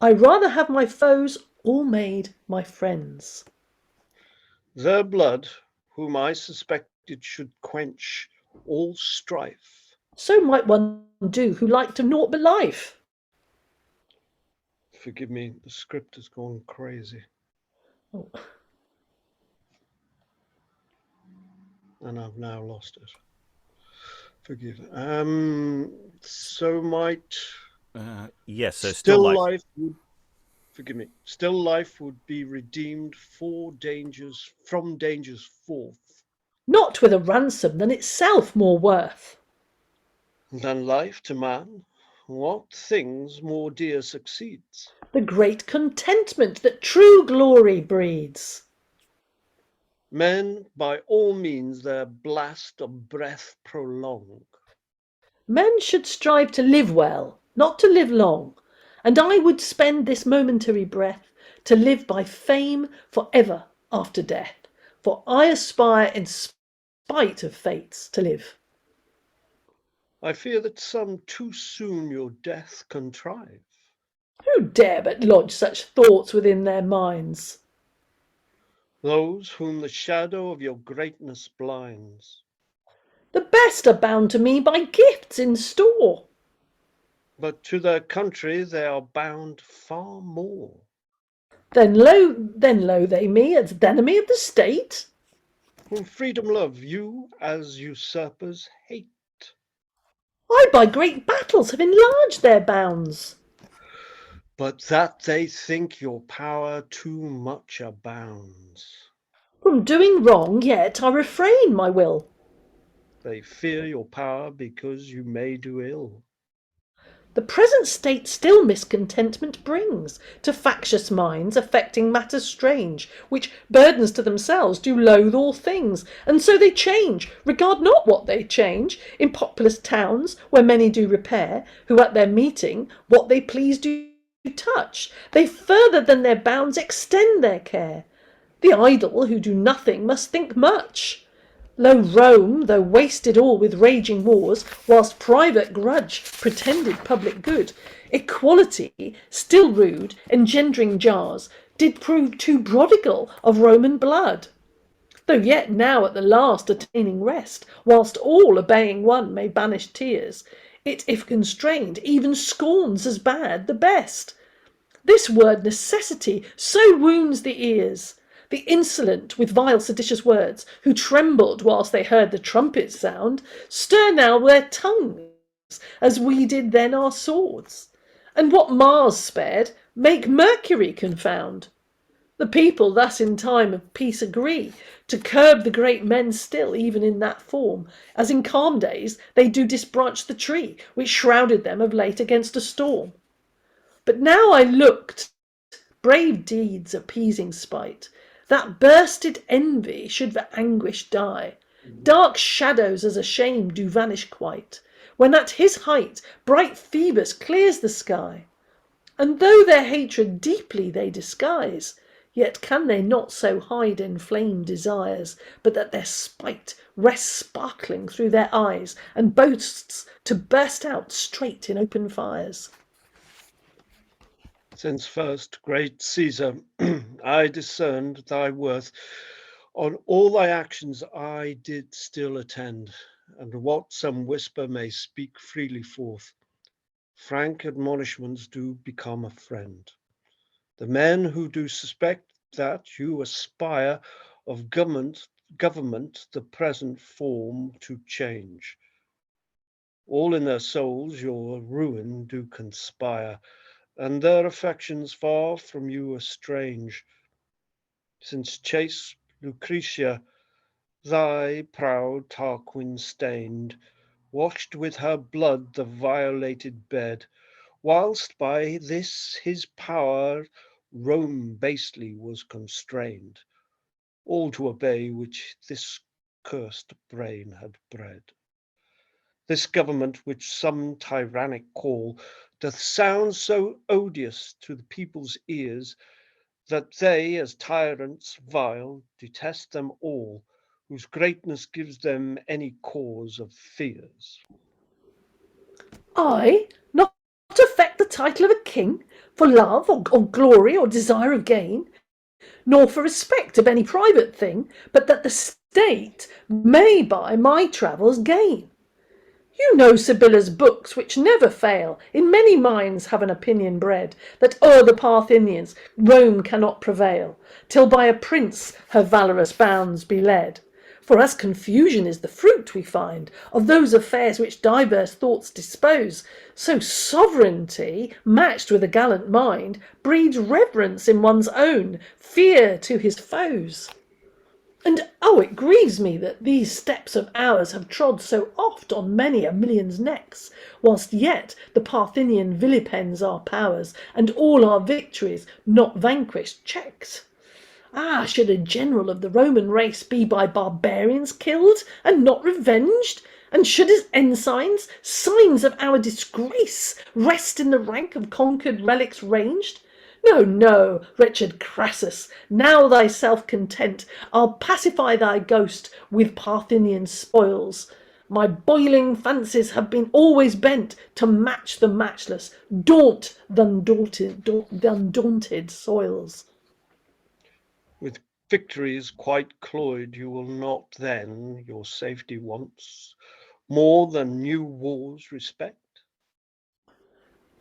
[SPEAKER 2] I rather have my foes all made my friends.
[SPEAKER 5] Their blood, whom I suspected should quench all strife.
[SPEAKER 2] So might one do who liked of naught but life.
[SPEAKER 5] Forgive me, the script has gone crazy.
[SPEAKER 2] Oh.
[SPEAKER 5] And I've now lost it. Forgive. So might
[SPEAKER 1] Yes, so
[SPEAKER 5] still life would, forgive me, still life would be redeemed from dangers forth.
[SPEAKER 2] Not with a ransom than itself more worth.
[SPEAKER 5] Than life to man, what things more dear succeeds?
[SPEAKER 2] The great contentment that true glory breeds.
[SPEAKER 5] Men by all means their blast of breath prolong.
[SPEAKER 2] Men should strive to live well, not to live long, and I would spend this momentary breath to live by fame for ever after death, for I aspire in spite of fates to live.
[SPEAKER 5] I fear that some too soon your death contrive.
[SPEAKER 2] Who dare but lodge such thoughts within their minds?
[SPEAKER 5] Those whom the shadow of your greatness blinds.
[SPEAKER 2] The best are bound to me by gifts in store.
[SPEAKER 5] But to their country they are bound far more.
[SPEAKER 2] Then loathe they me as the enemy of the state.
[SPEAKER 5] Whom freedom love, you as usurpers hate.
[SPEAKER 2] I by great battles have enlarged their bounds.
[SPEAKER 5] But that they think your power too much abounds.
[SPEAKER 2] From doing wrong yet I refrain my will.
[SPEAKER 5] They fear your power because you may do ill.
[SPEAKER 2] The present state still miscontentment brings to factious minds, affecting matters strange, which burdens to themselves do loathe all things, and so they change, regard not what they change, in populous towns where many do repair, who at their meeting what they please do touch, they further than their bounds extend their care. The idle who do nothing must think much. Lo, Rome, though wasted all with raging wars, whilst private grudge pretended public good, equality, still rude, engendering jars, did prove too prodigal of Roman blood. Though yet now at the last attaining rest, whilst all obeying one may banish tears, it, if constrained, even scorns as bad the best. This word necessity so wounds the ears. The insolent, with vile seditious words, who trembled whilst they heard the trumpet sound, stir now their tongues, as we did then our swords. And what Mars spared, make Mercury confound. The people thus in time of peace agree, to curb the great men still, even in that form, as in calm days they do disbranch the tree, which shrouded them of late against a storm. But now I looked, brave deeds appeasing spite, that bursted envy should for anguish die. Dark shadows as a shame do vanish quite, when at his height bright Phoebus clears the sky. And though their hatred deeply they disguise, yet can they not so hide inflamed desires, but that their spite rests sparkling through their eyes, and boasts to burst out straight in open fires.
[SPEAKER 5] Since first, great Caesar, I discerned thy worth, on all thy actions I did still attend, and what some whisper may speak freely forth, frank admonishments do become a friend. The men who do suspect that you aspire of government the present form to change, all in their souls your ruin do conspire, and their affections far from you estrange. Since chaste Lucretia, thy proud Tarquin stained, washed with her blood the violated bed, whilst by this his power Rome basely was constrained, all to obey which this cursed brain had bred. This government which some tyrannic call doth sound so odious to the people's ears, that they, as tyrants vile, detest them all, whose greatness gives them any cause of fears.
[SPEAKER 2] I not affect the title of a king, for love or glory or desire of gain, nor for respect of any private thing, but that the state may by my travels gain. You know Sibylla's books, which never fail, in many minds have an opinion bred, that o'er the Parthians Rome cannot prevail, till by a prince her valorous bounds be led. For as confusion is the fruit, we find, of those affairs which diverse thoughts dispose, so sovereignty, matched with a gallant mind, breeds reverence in one's own, fear to his foes. And oh, it grieves me that these steps of ours have trod so oft on many a million's necks, whilst yet the Parthian vilipends our powers, and all our victories, not vanquished, checked. Ah, should a general of the Roman race be by barbarians killed, and not revenged? And should his ensigns, signs of our disgrace, rest in the rank of conquered relics ranged? No, no, wretched Crassus, now thyself content, I'll pacify thy ghost with Parthian spoils. My boiling fancies have been always bent to match the matchless, daunt the undaunted soils.
[SPEAKER 5] With victories quite cloyed, you will not then your safety wants more than new wars respect?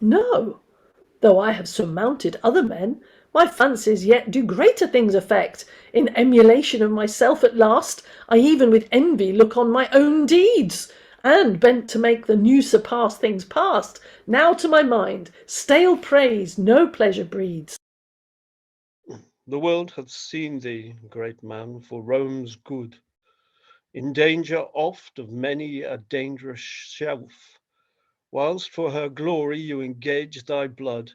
[SPEAKER 2] No, though I have surmounted other men, my fancies yet do greater things affect. In emulation of myself at last, I even with envy look on my own deeds, and bent to make the new surpass things past, now to my mind stale praise no pleasure breeds.
[SPEAKER 5] The world hath seen thee, great man, for Rome's good, in danger oft of many a dangerous shelf, whilst for her glory you engage thy blood,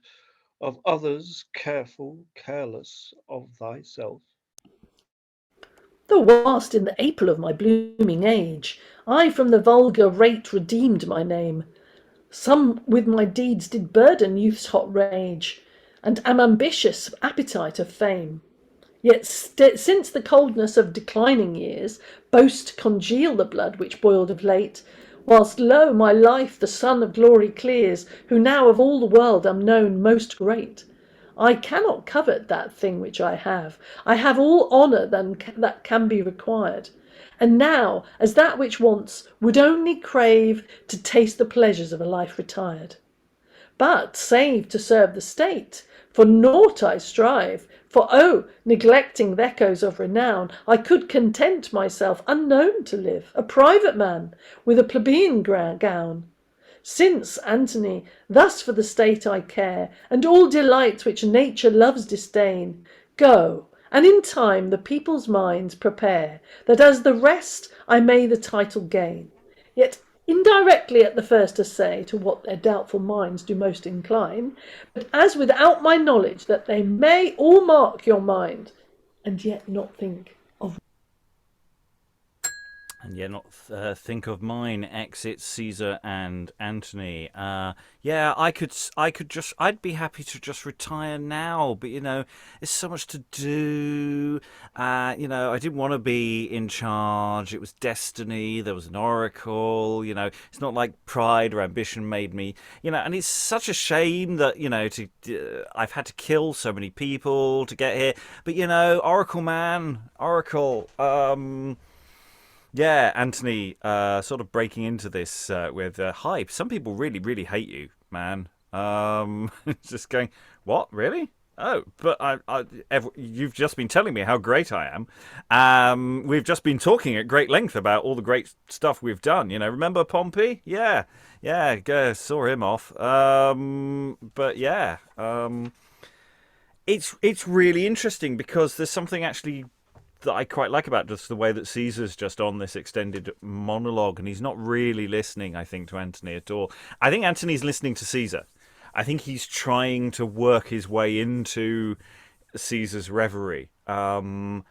[SPEAKER 5] of others careful, careless of thyself.
[SPEAKER 2] Though whilst in the April of my blooming age, I from the vulgar rate redeemed my name, some with my deeds did burden youth's hot rage, and am ambitious appetite of fame. Yet since the coldness of declining years boast congeal the blood which boiled of late, whilst lo my life the sun of glory clears, who now of all the world am known most great, I cannot covet that thing which I have all honour that can be required, and now as that which wants would only crave to taste the pleasures of a life retired. But save to serve the state, for naught I strive, for oh, neglecting the echoes of renown, I could content myself unknown to live, a private man, with a plebeian gown. Since, Antony, thus for the state I care, and all delights which nature loves disdain, go, and in time the people's minds prepare, that as the rest I may the title gain. Yet indirectly at the first assay to what their doubtful minds do most incline, but as without my knowledge, that they may all mark your mind, and yet not think of.
[SPEAKER 1] And yet not think of mine. Exit Caesar and Antony. Yeah, I'd be happy to just retire now, but there's so much to do. I didn't want to be in charge. It was destiny. There was an oracle. It's not like pride or ambition made me. And it's such a shame that I've had to kill so many people to get here. But Oracle man, Oracle. Yeah, Antony, sort of breaking into this with hype. Some people really, really hate you, man. Just going, what, really? Oh, but you've just been telling me how great I am. We've just been talking at great length about all the great stuff we've done. Remember Pompey? Yeah, saw him off. But yeah, it's really interesting because there's something actually that I quite like about just the way that Caesar's just on this extended monologue, and he's not really listening, I think, to Antony at all. I think Antony's listening to Caesar. I think he's trying to work his way into Caesar's reverie. And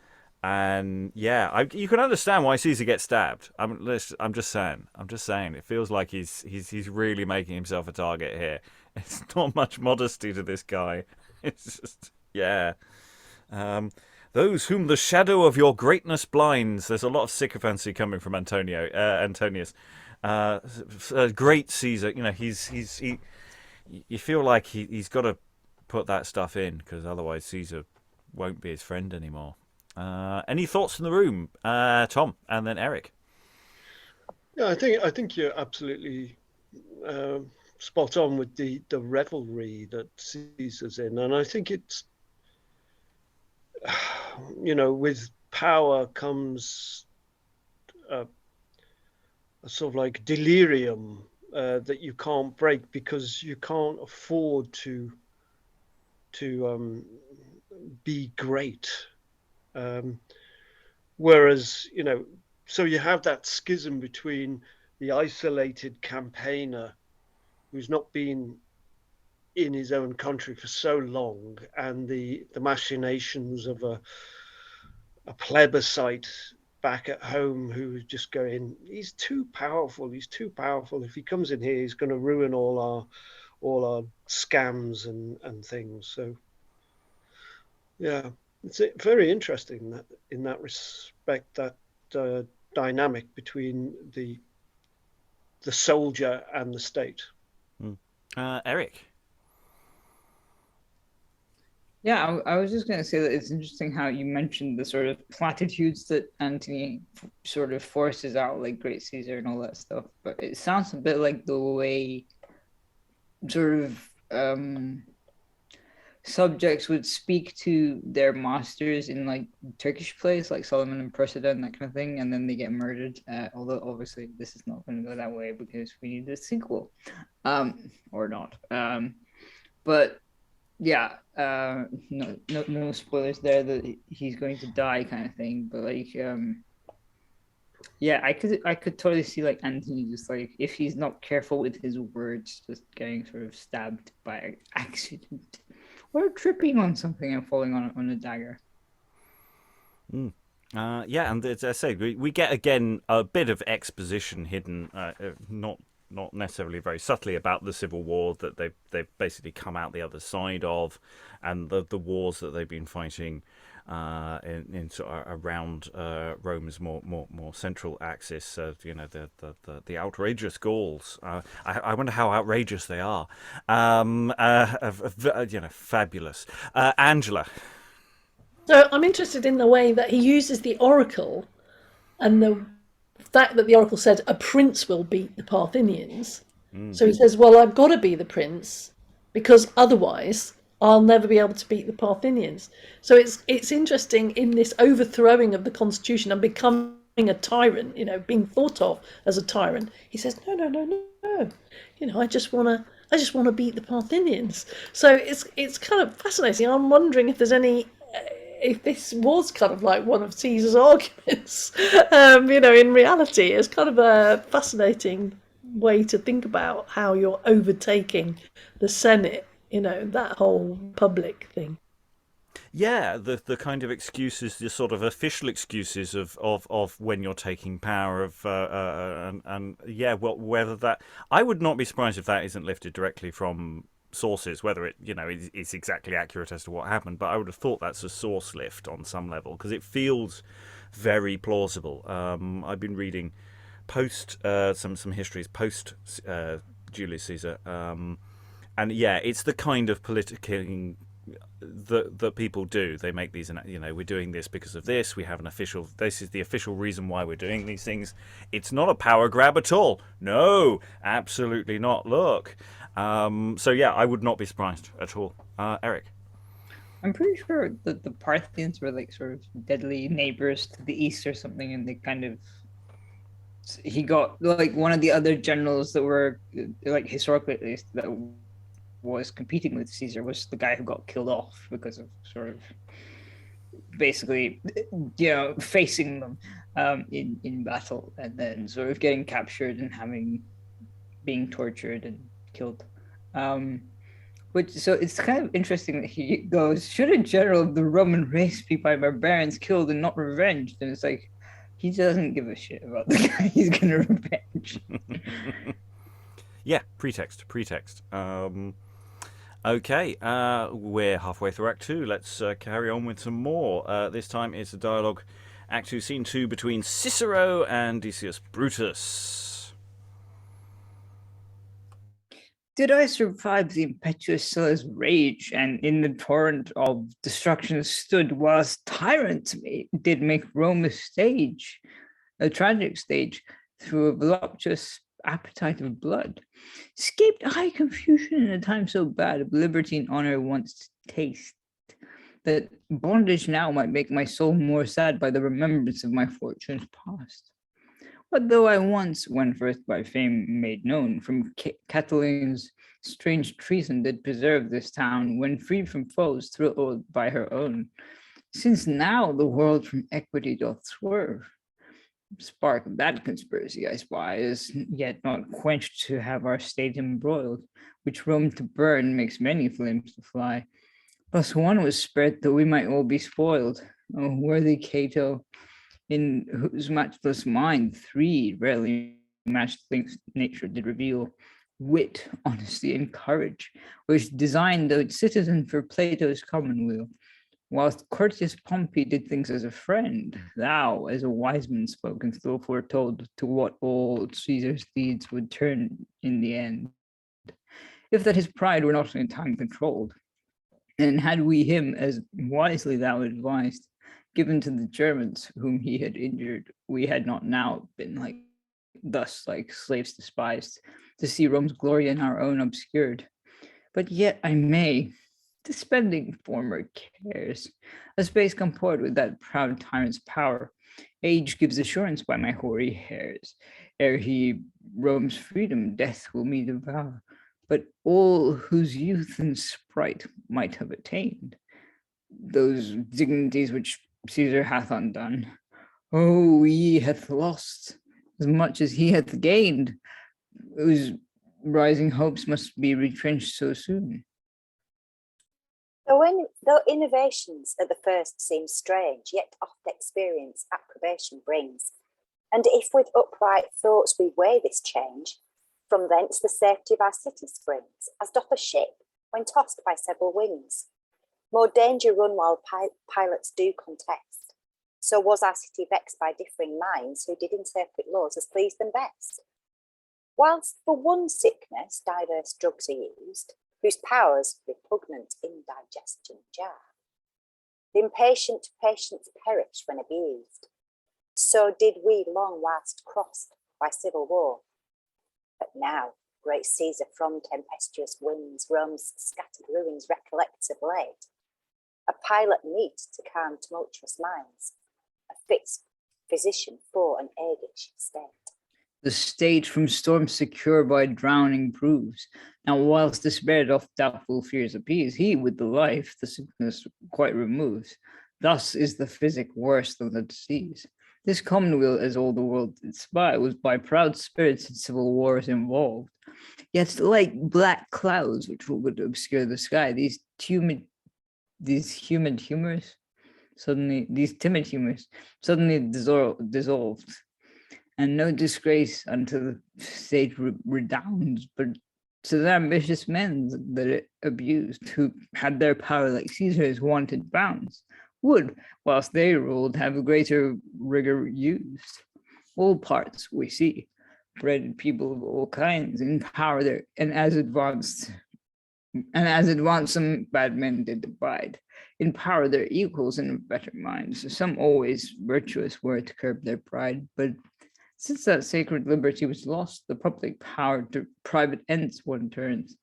[SPEAKER 1] yeah, you can understand why Caesar gets stabbed. I'm just saying. It feels like he's really making himself a target here. It's not much modesty to this guy. It's just, yeah. Those whom the shadow of your greatness blinds. There's a lot of sycophancy coming from Antonius. Great Caesar. You feel like he's got to put that stuff in because otherwise Caesar won't be his friend anymore. Any thoughts in the room, Tom, and then Eric?
[SPEAKER 5] Yeah, I think you're absolutely spot on with the revelry that Caesar's in, and I think it's. With power comes a sort of like delirium that you can't break because you can't afford to be great. Whereas, so you have that schism between the isolated campaigner who's not been in his own country for so long, and the machinations of a plebiscite back at home who's just going, he's too powerful. If he comes in here, he's going to ruin all our scams and things. So yeah, it's very interesting that in that respect, that dynamic between the the soldier and the state.
[SPEAKER 1] Eric?
[SPEAKER 3] Yeah, I was just going to say that it's interesting how you mentioned the sort of platitudes that Antony sort of forces out, like Great Caesar and all that stuff. But it sounds a bit like the way sort of subjects would speak to their masters in like Turkish plays, like Solomon and Persida and that kind of thing, and then they get murdered. Although obviously this is not going to go that way because we need a sequel, or not. But yeah, no spoilers there that he's going to die kind of thing. But like, yeah, I could totally see like Antony just like, if he's not careful with his words, just getting sort of stabbed by accident or tripping on something and falling on a dagger.
[SPEAKER 1] Yeah, and as I say, we get again a bit of exposition hidden, not necessarily very subtly, about the civil war that they've basically come out the other side of, and the wars that they've been fighting in sort of around Rome's more central axis. The outrageous Gauls. I wonder how outrageous they are. Fabulous. Angela.
[SPEAKER 2] So I'm interested in the way that he uses the oracle and the fact that the oracle said a prince will beat the Parthians. So he says, well, I've got to be the prince because otherwise I'll never be able to beat the Parthians. So it's interesting in this overthrowing of the constitution and becoming a tyrant, being thought of as a tyrant. He says, no. I just want to beat the Parthians. So it's kind of fascinating. I'm wondering if there's any. If this was kind of like one of Caesar's arguments, in reality, it's kind of a fascinating way to think about how you're overtaking the Senate, that whole public thing.
[SPEAKER 1] Yeah, the kind of excuses, the sort of official excuses of when you're taking power whether that, I would not be surprised if that isn't lifted directly from sources, whether it is exactly accurate as to what happened, but I would have thought that's a source lift on some level because it feels very plausible. I've been reading some histories post Julius Caesar, and yeah, it's the kind of politicking that people do. They make these, we're doing this because of this. We have this is the official reason why we're doing these things. It's not a power grab at all. No, absolutely not. Look. So yeah, I would not be surprised at all. Eric?
[SPEAKER 3] I'm pretty sure that the Parthians were like sort of deadly neighbors to the east or something, and he got like one of the other generals that were like historically at least that was competing with Caesar was the guy who got killed off because of sort of basically facing them in battle and then sort of getting captured and being tortured and killed. So it's kind of interesting that he goes, should a general of the Roman race be by barbarians killed and not revenged? And it's like, he doesn't give a shit about the guy he's gonna revenge.
[SPEAKER 1] Yeah, pretext. Okay, we're halfway through Act 2. Let's carry on with some more. This time it's a dialogue, Act 2, Scene 2, between Cicero and Decius Brutus.
[SPEAKER 3] Did I survive the impetuous Sulla's rage, and in the torrent of destruction stood, whilst tyrants did make Rome a tragic stage, through a voluptuous appetite of blood? Escaped I confusion in a time so bad, of liberty and honor once taste, that bondage now might make my soul more sad by the remembrance of my fortunes past. But though I once, when first by fame made known, from Catiline's strange treason did preserve this town, when freed from foes thrilled by her own, since now the world from equity doth swerve, spark of that conspiracy I spy is yet not quenched to have our state embroiled, which Rome to burn makes many flames to fly. Plus one was spread that we might all be spoiled. O worthy Cato, in whose matchless mind 3 rarely matched things nature did reveal, wit, honesty, and courage, which designed the citizen for Plato's commonweal. Whilst courteous Pompey did things as a friend, thou, as a wise man, spoke and still foretold to what all Caesar's deeds would turn in the end, if that his pride were not in time controlled. And had we him, as wisely thou advised, given to the Germans whom he had injured, we had not now been like slaves despised, to see Rome's glory and our own obscured. But yet I may, dispending former cares, a space comport with that proud tyrant's power. Age gives assurance by my hoary hairs. Ere he Rome's freedom, death will me devour. But all whose youth and sprite might have attained those dignities which Caesar hath undone, oh, he hath lost as much as he hath gained, whose rising hopes must be retrenched so soon.
[SPEAKER 4] Though innovations at the first seem strange, yet oft experience approbation brings. And if with upright thoughts we weigh this change, from thence the safety of our city springs, as doth a ship when tossed by several winds. More danger run while pilots do contest. So was our city vexed by differing minds, who did interpret laws as pleased them best. Whilst for one sickness diverse drugs are used, whose powers repugnant indigestion jar. The impatient patients perish when abused. So did we long whilst crossed by civil war. But now, great Caesar from tempestuous winds Rome's scattered ruins recollects of late. A pilot meet to calm tumultuous minds, a fit physician for an aguish state.
[SPEAKER 3] The state from storm secure by drowning proves. Now whilst despair doth doubtful fears appease, he with the life the sickness quite removes. Thus is the physic worse than the disease. This commonweal, as all the world did spy, was by proud spirits in civil wars involved. Yet like black clouds which would obscure the sky, these timid humors suddenly dissolved. And no disgrace unto the state redounds, but to the ambitious men that it abused, who had their power like Caesar's wanted bounds, would, whilst they ruled, have a greater rigor used. All parts we see, bred people of all kinds, in power there, and as advanced some bad men did abide, in power their equals and better minds. Some always virtuous were to curb their pride, but since that sacred liberty was lost, the public power to private ends one turns.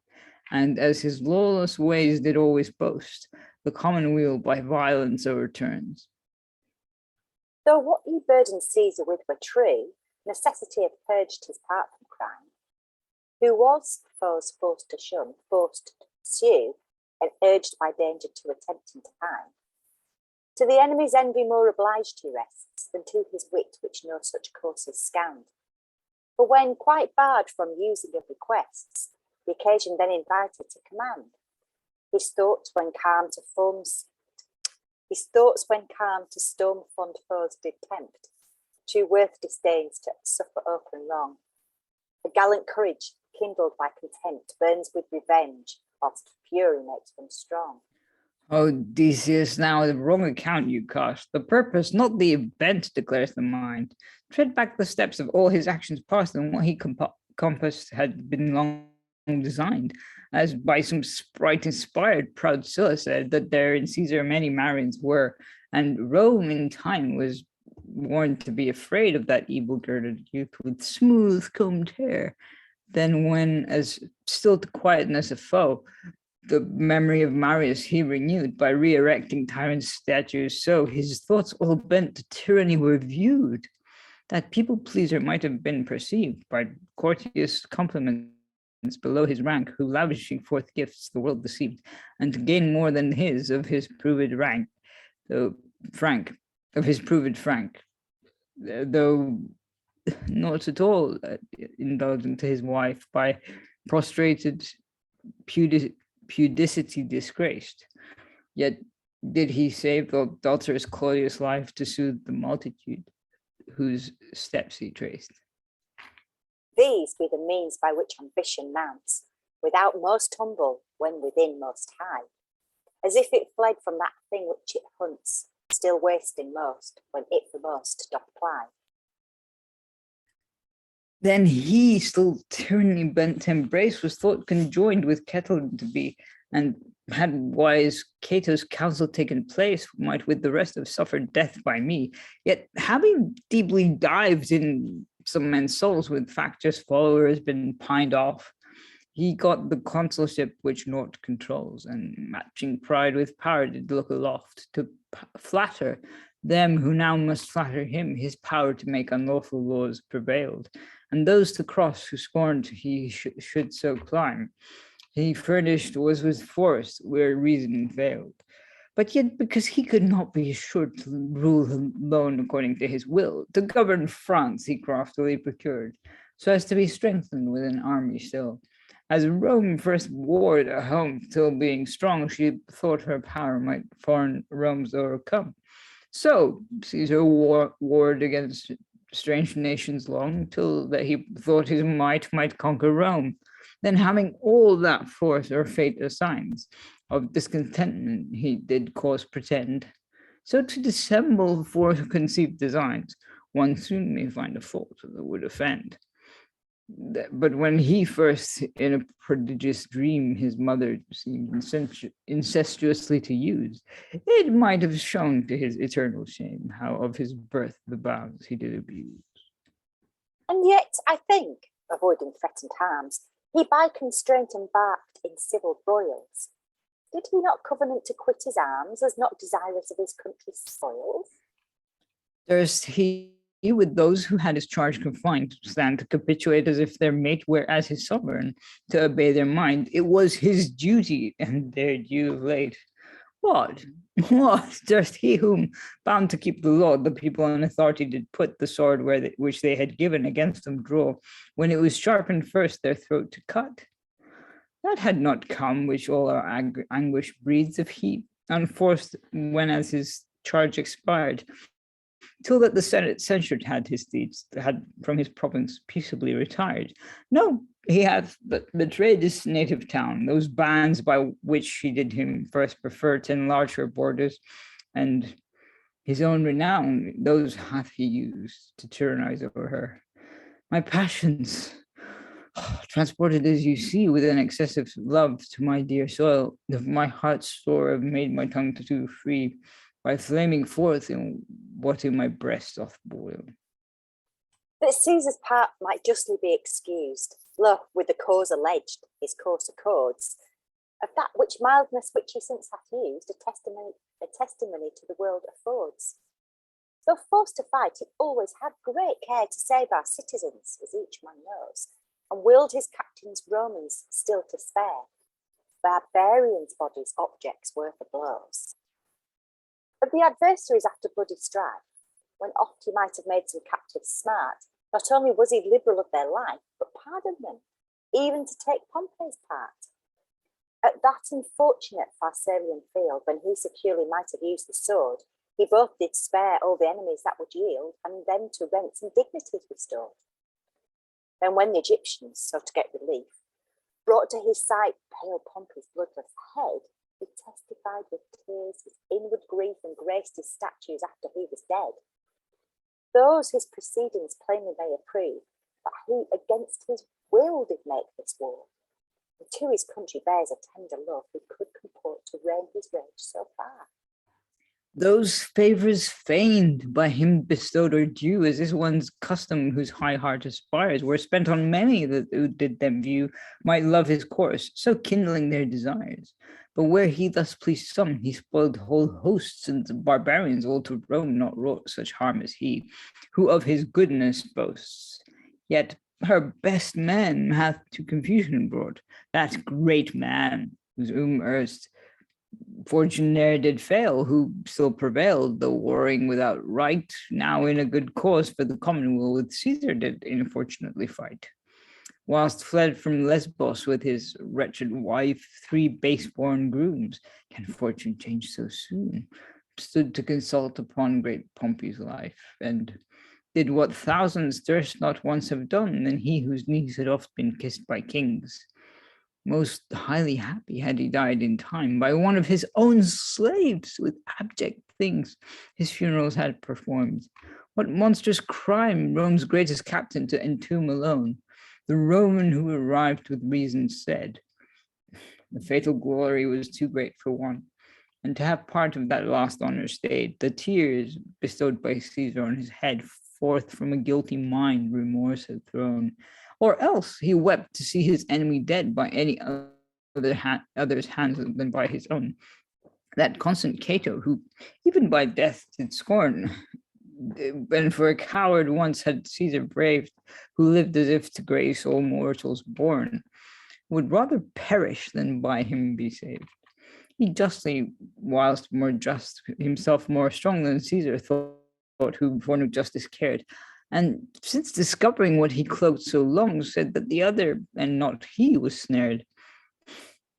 [SPEAKER 3] And as his lawless ways did always boast, the commonweal by violence overturns.
[SPEAKER 4] Though what ye burdened Caesar with were true, necessity had purged his part from crime. Who was foes forced to shun, forced to pursue, and urged by danger to attempt in time. To the enemy's envy more obliged he rests, than to his wit which no such courses scanned. For when quite barred from using of requests, the occasion then invited to command, his thoughts when calm to storm fond foes did tempt, too worth disdains to suffer open wrong. A gallant courage, kindled by contempt, burns with revenge, whilst fury makes them strong.
[SPEAKER 3] Oh, Decius, now the wrong account you cast. The purpose, not the event, declares the mind. Tread back the steps of all his actions past, and what he compassed had been long designed. As by some sprite inspired, proud Sylla said that there in Caesar many Marians were, and Rome in time was warned to be afraid of that evil-girded youth with smooth-combed hair. Then when, as still to quietness a foe, the memory of Marius he renewed by re-erecting tyrant statues, so his thoughts all bent to tyranny were viewed. That people pleaser might have been perceived by courteous compliments below his rank, who lavishing forth gifts the world deceived, and to gain more than his of his proved rank, though frank, though not at all indulgent to his wife, by prostrated pudicity disgraced. Yet did he save the adulterous Claudius' life to soothe the multitude whose steps he traced.
[SPEAKER 4] These be the means by which ambition mounts, without most humble, when within most high. as if it fled from that thing which it hunts, still wasting most, when it for most doth ply.
[SPEAKER 3] Then he, still tyranny bent to embrace, was thought conjoined with Kettle to be, and had wise Cato's counsel taken place, might with the rest have suffered death by me. Yet having deeply dived in some men's souls with factious followers been pined off, he got the consulship which naught controls, and matching pride with power did look aloft to flatter them who now must flatter him. His power to make unlawful laws prevailed, and those to cross who scorned he should so climb. He furnished was with force where reason failed. But yet, because he could not be assured to rule alone according to his will, to govern France he craftily procured, so as to be strengthened with an army still. As Rome first warred a home, till being strong, she thought her power might foreign realms overcome. So Caesar warred against strange nations long, till that he thought his might conquer Rome. Then having all that force or fate assigns, of discontentment he did cause pretend. So to dissemble foreconceived designs, one soon may find a fault that would offend. But when he first in a prodigious dream his mother seemed incestuously to use, it might have shown to his eternal shame how of his birth the bounds he did abuse.
[SPEAKER 4] And yet, I think, avoiding threatened harms, he by constraint embarked in civil broils. Did he not covenant to quit his arms, as not desirous of his country's spoils?
[SPEAKER 3] Durst he with those who had his charge confined stand to capitulate as if their mate were as his sovereign, to obey their mind? It was his duty, and their due late. What durst he whom, bound to keep the law, the people in authority did put the sword which they had given against them draw, when it was sharpened first their throat to cut? That had not come which all our anguish breeds, if he, unforced when as his charge expired, till that the Senate censured had his deeds, had from his province peaceably retired. No, he hath but betrayed his native town, those bands by which he did him first prefer to enlarge her borders, and his own renown, those hath he used to tyrannize over her. My passions, transported as you see with an excessive love to my dear soil, of my heart's store have made my tongue too free, by flaming forth in what in my breast doth boil.
[SPEAKER 4] But Caesar's part might justly be excused. Lo, with the cause alleged, his course accords, of that which mildness which he since hath used, a testimony to the world affords. Though forced to fight, he always had great care to save our citizens, as each man knows, and willed his captains Romans still to spare, barbarians' bodies objects worth the blows. Of the adversaries after bloody strife, when oft he might have made some captives smart, not only was he liberal of their life, but pardoned them, even to take Pompey's part. At that unfortunate Pharsalian field, when he securely might have used the sword, he both did spare all the enemies that would yield, and them to rents and dignities restored. Then when the Egyptians, so to get relief, brought to his sight pale Pompey's bloodless head, he testified with tears his inward grief and graced his statues after he was dead. Those his proceedings plainly may approve, that he against his will did make this war, and to his country bears a tender love who could comport to rein his rage so far.
[SPEAKER 3] Those favors feigned by him bestowed or due, as is one's custom whose high heart aspires, were spent on many that who did them view might love his course, so kindling their desires. But where he thus pleased some, he spoiled whole hosts, and the barbarians all to Rome not wrought such harm as he, who of his goodness boasts. Yet her best men hath to confusion brought, that great man, whose erst fortune ne'er did fail, who still prevailed, though warring without right, now in a good cause for the commonweal with Caesar did unfortunately fight. Whilst fled from Lesbos with his wretched wife, 3 base-born grooms, can fortune change so soon? Stood to consult upon great Pompey's life, and did what thousands durst not once have done, than he whose knees had oft been kissed by kings. Most highly happy had he died in time by one of his own slaves with abject things his funerals had performed. What monstrous crime Rome's greatest captain to entomb alone, the Roman who arrived with reason said. The fatal glory was too great for one, and to have part of that lost honor stayed, the tears bestowed by Caesar on his head forth from a guilty mind remorse had thrown, or else he wept to see his enemy dead by any other's hands than by his own. That constant Cato, who even by death did scorn, and for a coward once had Caesar braved, who lived as if to grace all mortals born, would rather perish than by him be saved. He justly, whilst more just, himself more strong than Caesar thought, who for no justice cared, and since discovering what he cloaked so long, said that the other and not he was snared.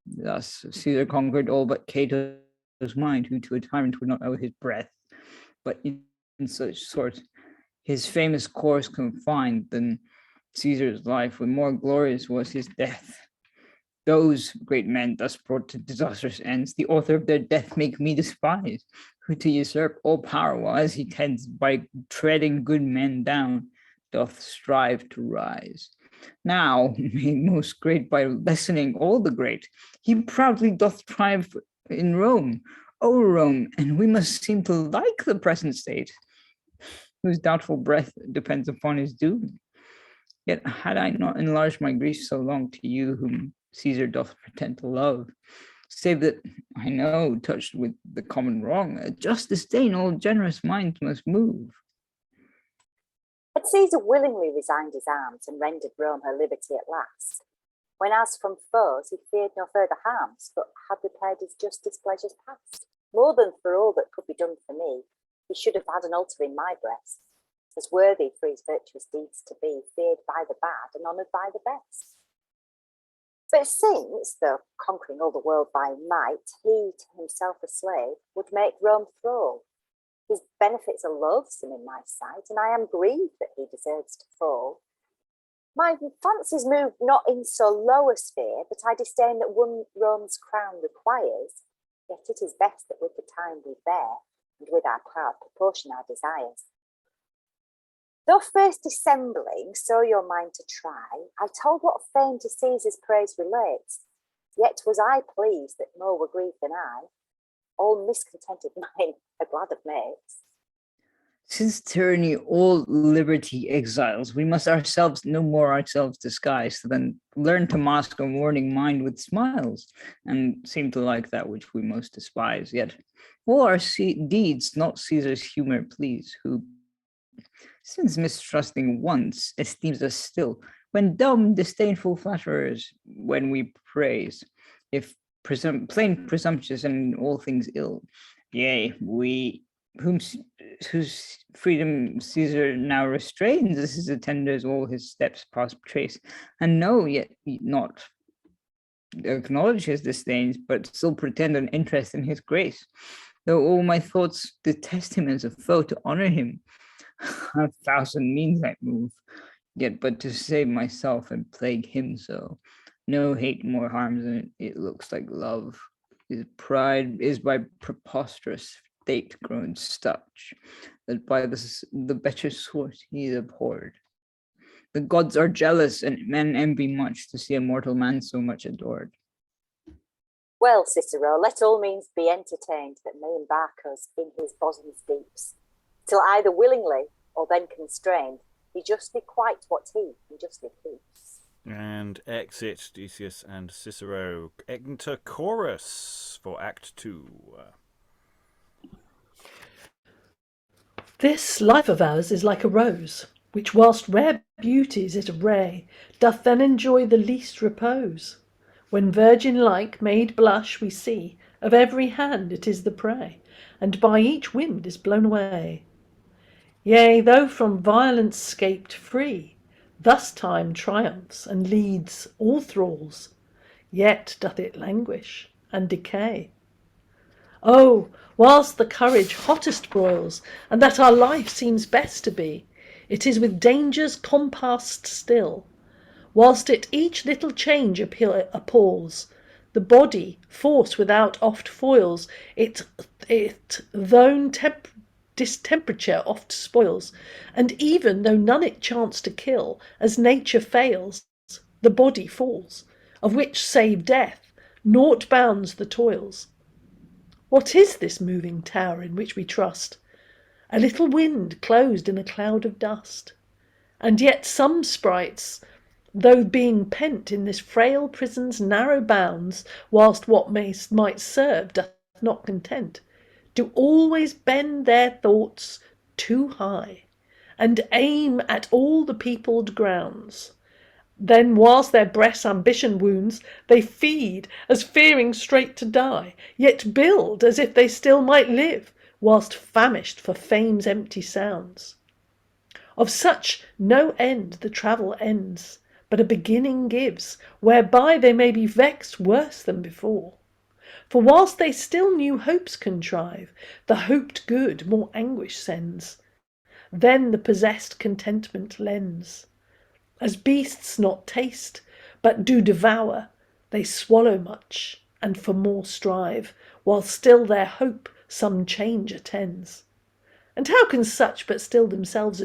[SPEAKER 3] Thus Caesar conquered all but Cato's mind, who to a tyrant would not owe his breath, but in such sort his famous course confined, than Caesar's life, when more glorious was his death. Those great men thus brought to disastrous ends, the author of their death make me despise, who to usurp all power, while as he tends by treading good men down, doth strive to rise. Now, made most great by lessening all the great, he proudly doth triumph in Rome. O Rome, and we must seem to like the present state, whose doubtful breath depends upon his doom. Yet had I not enlarged my grief so long to you, whom Caesar doth pretend to love, save that I know, touched with the common wrong, a just disdain all generous minds must move.
[SPEAKER 4] Had Caesar willingly resigned his arms and rendered Rome her liberty at last, when as from foes he feared no further harms, but had repaired his just displeasures past, more than for all that could be done for me, he should have had an altar in my breast, as worthy for his virtuous deeds to be, feared by the bad and honoured by the best. But since, though conquering all the world by might, he, to himself a slave, would make Rome thrall, his benefits are loathsome in my sight, and I am grieved that he deserves to fall. My fancies move not in so low a sphere, but I disdain that one Rome's crown requires, yet it is best that with the time we bear, and with our power proportion our desires. Though first dissembling, so your mind to try, I told what fame to Caesar's praise relates, yet was I pleased that more were grieved than I. All miscontented mine are glad of mates.
[SPEAKER 3] Since tyranny all liberty exiles, we must ourselves no more ourselves disguise, than learn to mask a warning mind with smiles, and seem to like that which we most despise. Yet all our deeds not Caesar's humor please, who, since mistrusting once, esteems us still, when dumb, disdainful flatterers, when we praise, if plain presumptuous and in all things ill. Yea, we, whose freedom Caesar now restrains, as his attenders all his steps past trace, and know yet not acknowledge his disdains, but still pretend an interest in his grace, though all my thoughts detest him as a foe. To honor him 1,000 means I move, yet but to save myself and plague him so. No hate more harms than it looks like love. His pride is by preposterous fate grown such, that by the better source he is abhorred. The gods are jealous, and men envy much to see a mortal man so much adored.
[SPEAKER 4] Well, Cicero, let all means be entertained that may embark us in his bosom's deeps, till either willingly or then constrained, he justly quite what he unjustly keeps.
[SPEAKER 1] And exit Decius and Cicero. Enter chorus for Act 2.
[SPEAKER 2] This life of ours is like a rose, which whilst rare beauties it array, doth then enjoy the least repose. When virgin-like made blush we see, of every hand it is the prey, and by each wind is blown away. Yea, though from violence scaped free, thus time triumphs and leads all thralls, yet doth it languish and decay. Oh, whilst the courage hottest broils, and that our life seems best to be, it is with dangers compassed still, whilst at each little change appalls. The body, force without oft foils, it thone distemperature oft spoils, and even though none it chance to kill, as nature fails, the body falls, of which save death, naught bounds the toils. What is this moving tower in which we trust? A little wind closed in a cloud of dust. And yet some sprites, though being pent in this frail prison's narrow bounds, whilst what might serve doth not content, do always bend their thoughts too high, and aim at all the peopled grounds. Then, whilst their breasts ambition wounds, they feed, as fearing straight to die, yet build as if they still might live, whilst famished for fame's empty sounds. Of such no end the travel ends, but a beginning gives, whereby they may be vexed worse than before. For whilst they still new hopes contrive, the hoped good more anguish sends. Then the possessed contentment lends. As beasts not taste, but do devour, they swallow much, and for more strive, while still their hope some change attends. And how can such but still themselves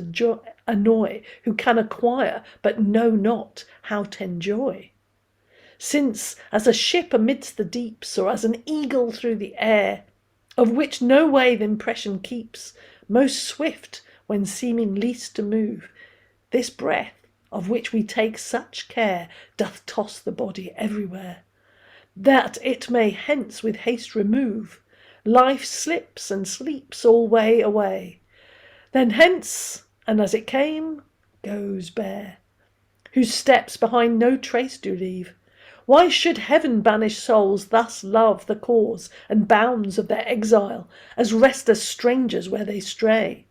[SPEAKER 2] annoy, who can acquire, but know not how t'enjoy? Since, as a ship amidst the deeps, or as an eagle through the air, of which no way the impression keeps, most swift when seeming least to move, this breath, of which we take such care, doth toss the body everywhere, that it may hence with haste remove. Life slips and sleeps all way away. Then hence, and as it came, goes bare, whose steps behind no trace do leave. Why should heaven banish souls thus love the cause and bounds of their exile, as rest as strangers where they stray?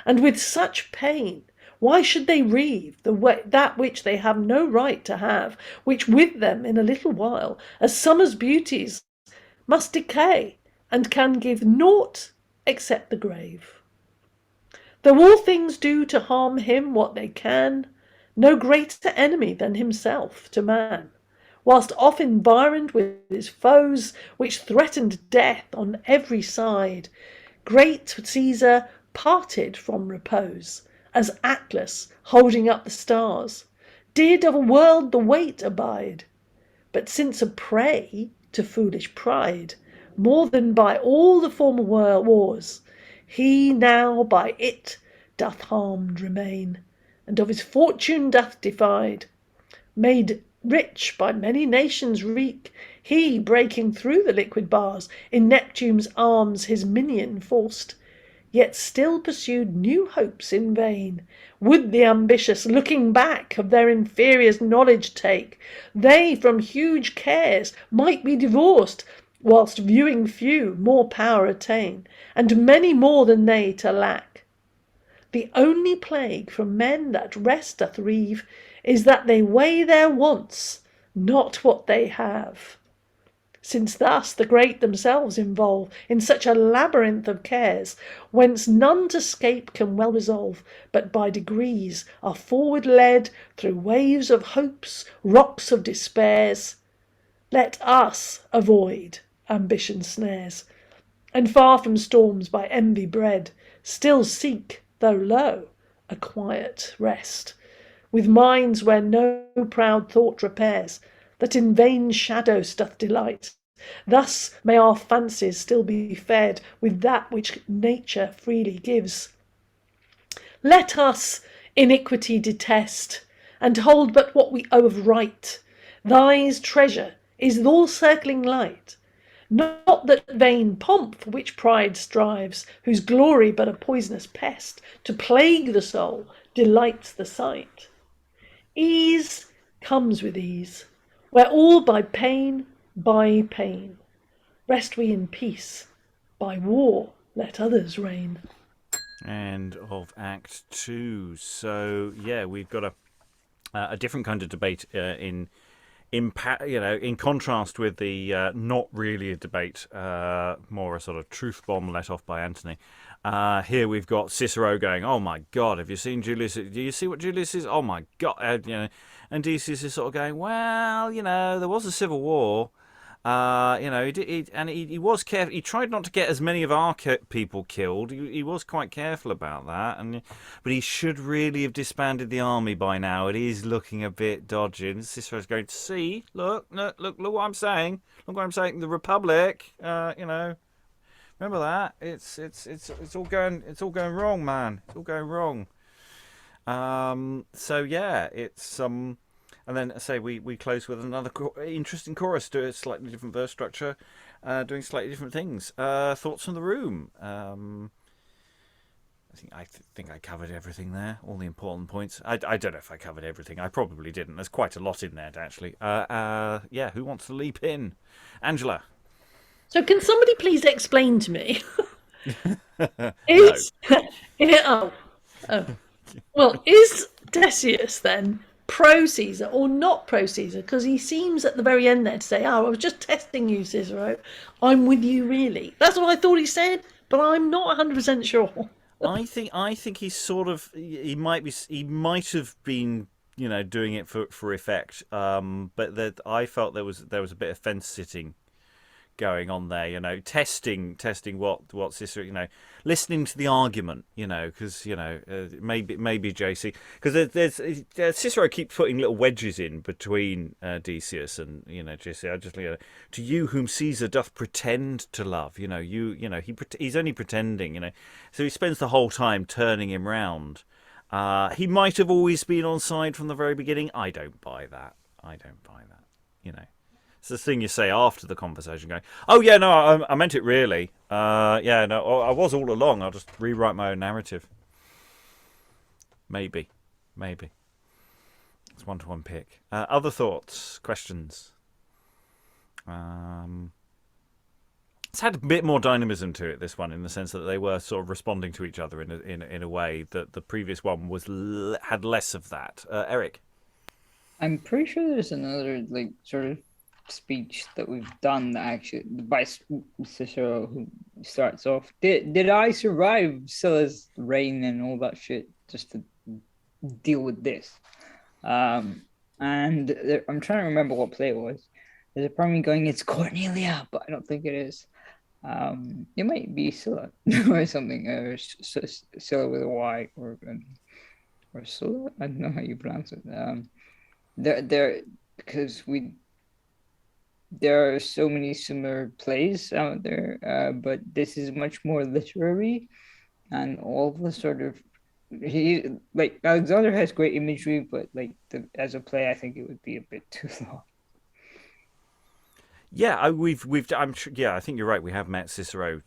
[SPEAKER 2] And with such pain, why should they reave that which they have no right to have, which with them in a little while, as summer's beauties, must decay, and can give naught except the grave? Though all things do to harm him what they can, no greater enemy than himself to man, whilst oft environed with his foes, which threatened death on every side, great Caesar parted from repose, as Atlas, holding up the stars, did of a world the weight abide. But since a prey to foolish pride, more than by all the former wars, he now by it doth harmed remain, and of his fortune doth defied. Made rich by many nations wreak, he, breaking through the liquid bars, in Neptune's arms his minion forced, yet still pursued new hopes in vain. Would the ambitious, looking back, of their inferiors knowledge take, they from huge cares might be divorced, whilst viewing few more power attain, and many more than they to lack. The only plague from men that rest doth reave is that they weigh their wants, not what they have. Since thus the great themselves involve in such a labyrinth of cares, whence none to scape can well resolve, but by degrees are forward led through waves of hopes, rocks of despairs. Let us avoid ambition's snares, and far from storms by envy bred, still seek, though low, a quiet rest, with minds where no proud thought repairs, that in vain shadows doth delight. Thus may our fancies still be fed with that which nature freely gives. Let us iniquity detest, and hold but what we owe of right. Thy's treasure is all circling light, not that vain pomp for which pride strives, whose glory but a poisonous pest, to plague the soul, delights the sight. Ease comes with ease, where all by pain, rest we in peace, by war let others reign.
[SPEAKER 1] End of Act 2. So yeah, we've got a different kind of debate in contrast with the not really a debate, more a sort of truth bomb let off by Antony. Here we've got Cicero going, "Oh my God, have you seen Julius? Do you see what Julius is? Oh my God!" And Decius is sort of going, "Well, there was a civil war. He was careful. He tried not to get as many of our people killed. He was quite careful about that, but he should really have disbanded the army by now. It is looking a bit dodgy." And Cicero's going to see, look what I'm saying. Look what I'm saying. The Republic, remember that? It's all going wrong, man. It's all going wrong. So yeah, it's and then say we close with another interesting chorus, do a slightly different verse structure, doing slightly different things. Thoughts from the room. I think I covered everything there, all the important points. I don't know if I covered everything. I probably didn't. There's quite a lot in there, actually. Yeah, who wants to leap in? Angela.
[SPEAKER 2] So can somebody please explain to me? Well, is Decius then pro Caesar or not pro Caesar? Because he seems at the very end there to say, "Oh, I was just testing you, Cicero. I'm with you, really." That's what I thought he said, but I'm not 100% sure.
[SPEAKER 1] I think he's sort of he might have been doing it for effect, but that I felt there was a bit of fence sitting going on there, testing what Cicero, listening to the argument, because maybe JC, because there's Cicero keeps putting little wedges in between Decius and JC. I just to you whom Caesar doth pretend to love, he's only pretending, so he spends the whole time turning him round. He might have always been on side from the very beginning. I don't buy that. It's the thing you say after the conversation, going, "Oh yeah, no, I meant it really. Yeah, no, I was all along. I'll just rewrite my own narrative." Maybe. It's 1-to-1 pick. Other thoughts, questions? It's had a bit more dynamism to it, this one, in the sense that they were sort of responding to each other in a way that the previous one had less of that. Eric,
[SPEAKER 3] I'm pretty sure there's another sort of speech that we've done that actually by Cicero, who starts off, did I survive Sylla's reign and all that shit just to deal with this? And I'm trying to remember what play it was. There's a part of me going, it's Cornelia, but I don't think it is. It might be Sylla or something, or Sylla with a Y, or Sylla. I don't know how you pronounce it. Because there are so many similar plays out there, but this is much more literary, and all the sort of Alexander has great imagery, but as a play, I think it would be a bit too long.
[SPEAKER 1] Yeah, I'm sure. Yeah, I think you're right. We have met Cicero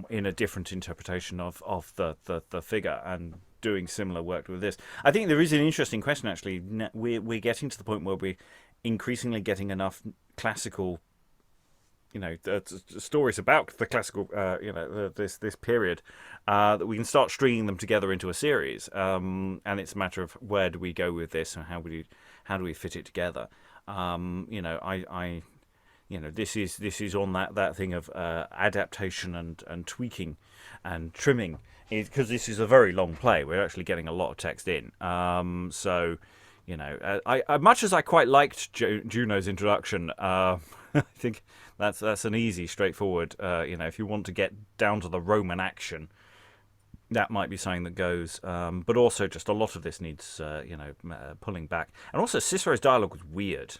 [SPEAKER 1] in a different interpretation of the figure and doing similar work with this. I think there is an interesting question. Actually, we're getting to the point where we're increasingly getting enough classical, stories about the classical, this period, that we can start stringing them together into a series. And it's a matter of where do we go with this, and how do we fit it together? This is on that thing of adaptation and tweaking and trimming, because this is a very long play. We're actually getting a lot of text in. So, I much as I quite liked Juno's introduction, I think that's an easy, straightforward. If you want to get down to the Roman action, that might be something that goes. But also, just a lot of this needs, pulling back. And also, Cicero's dialogue was weird.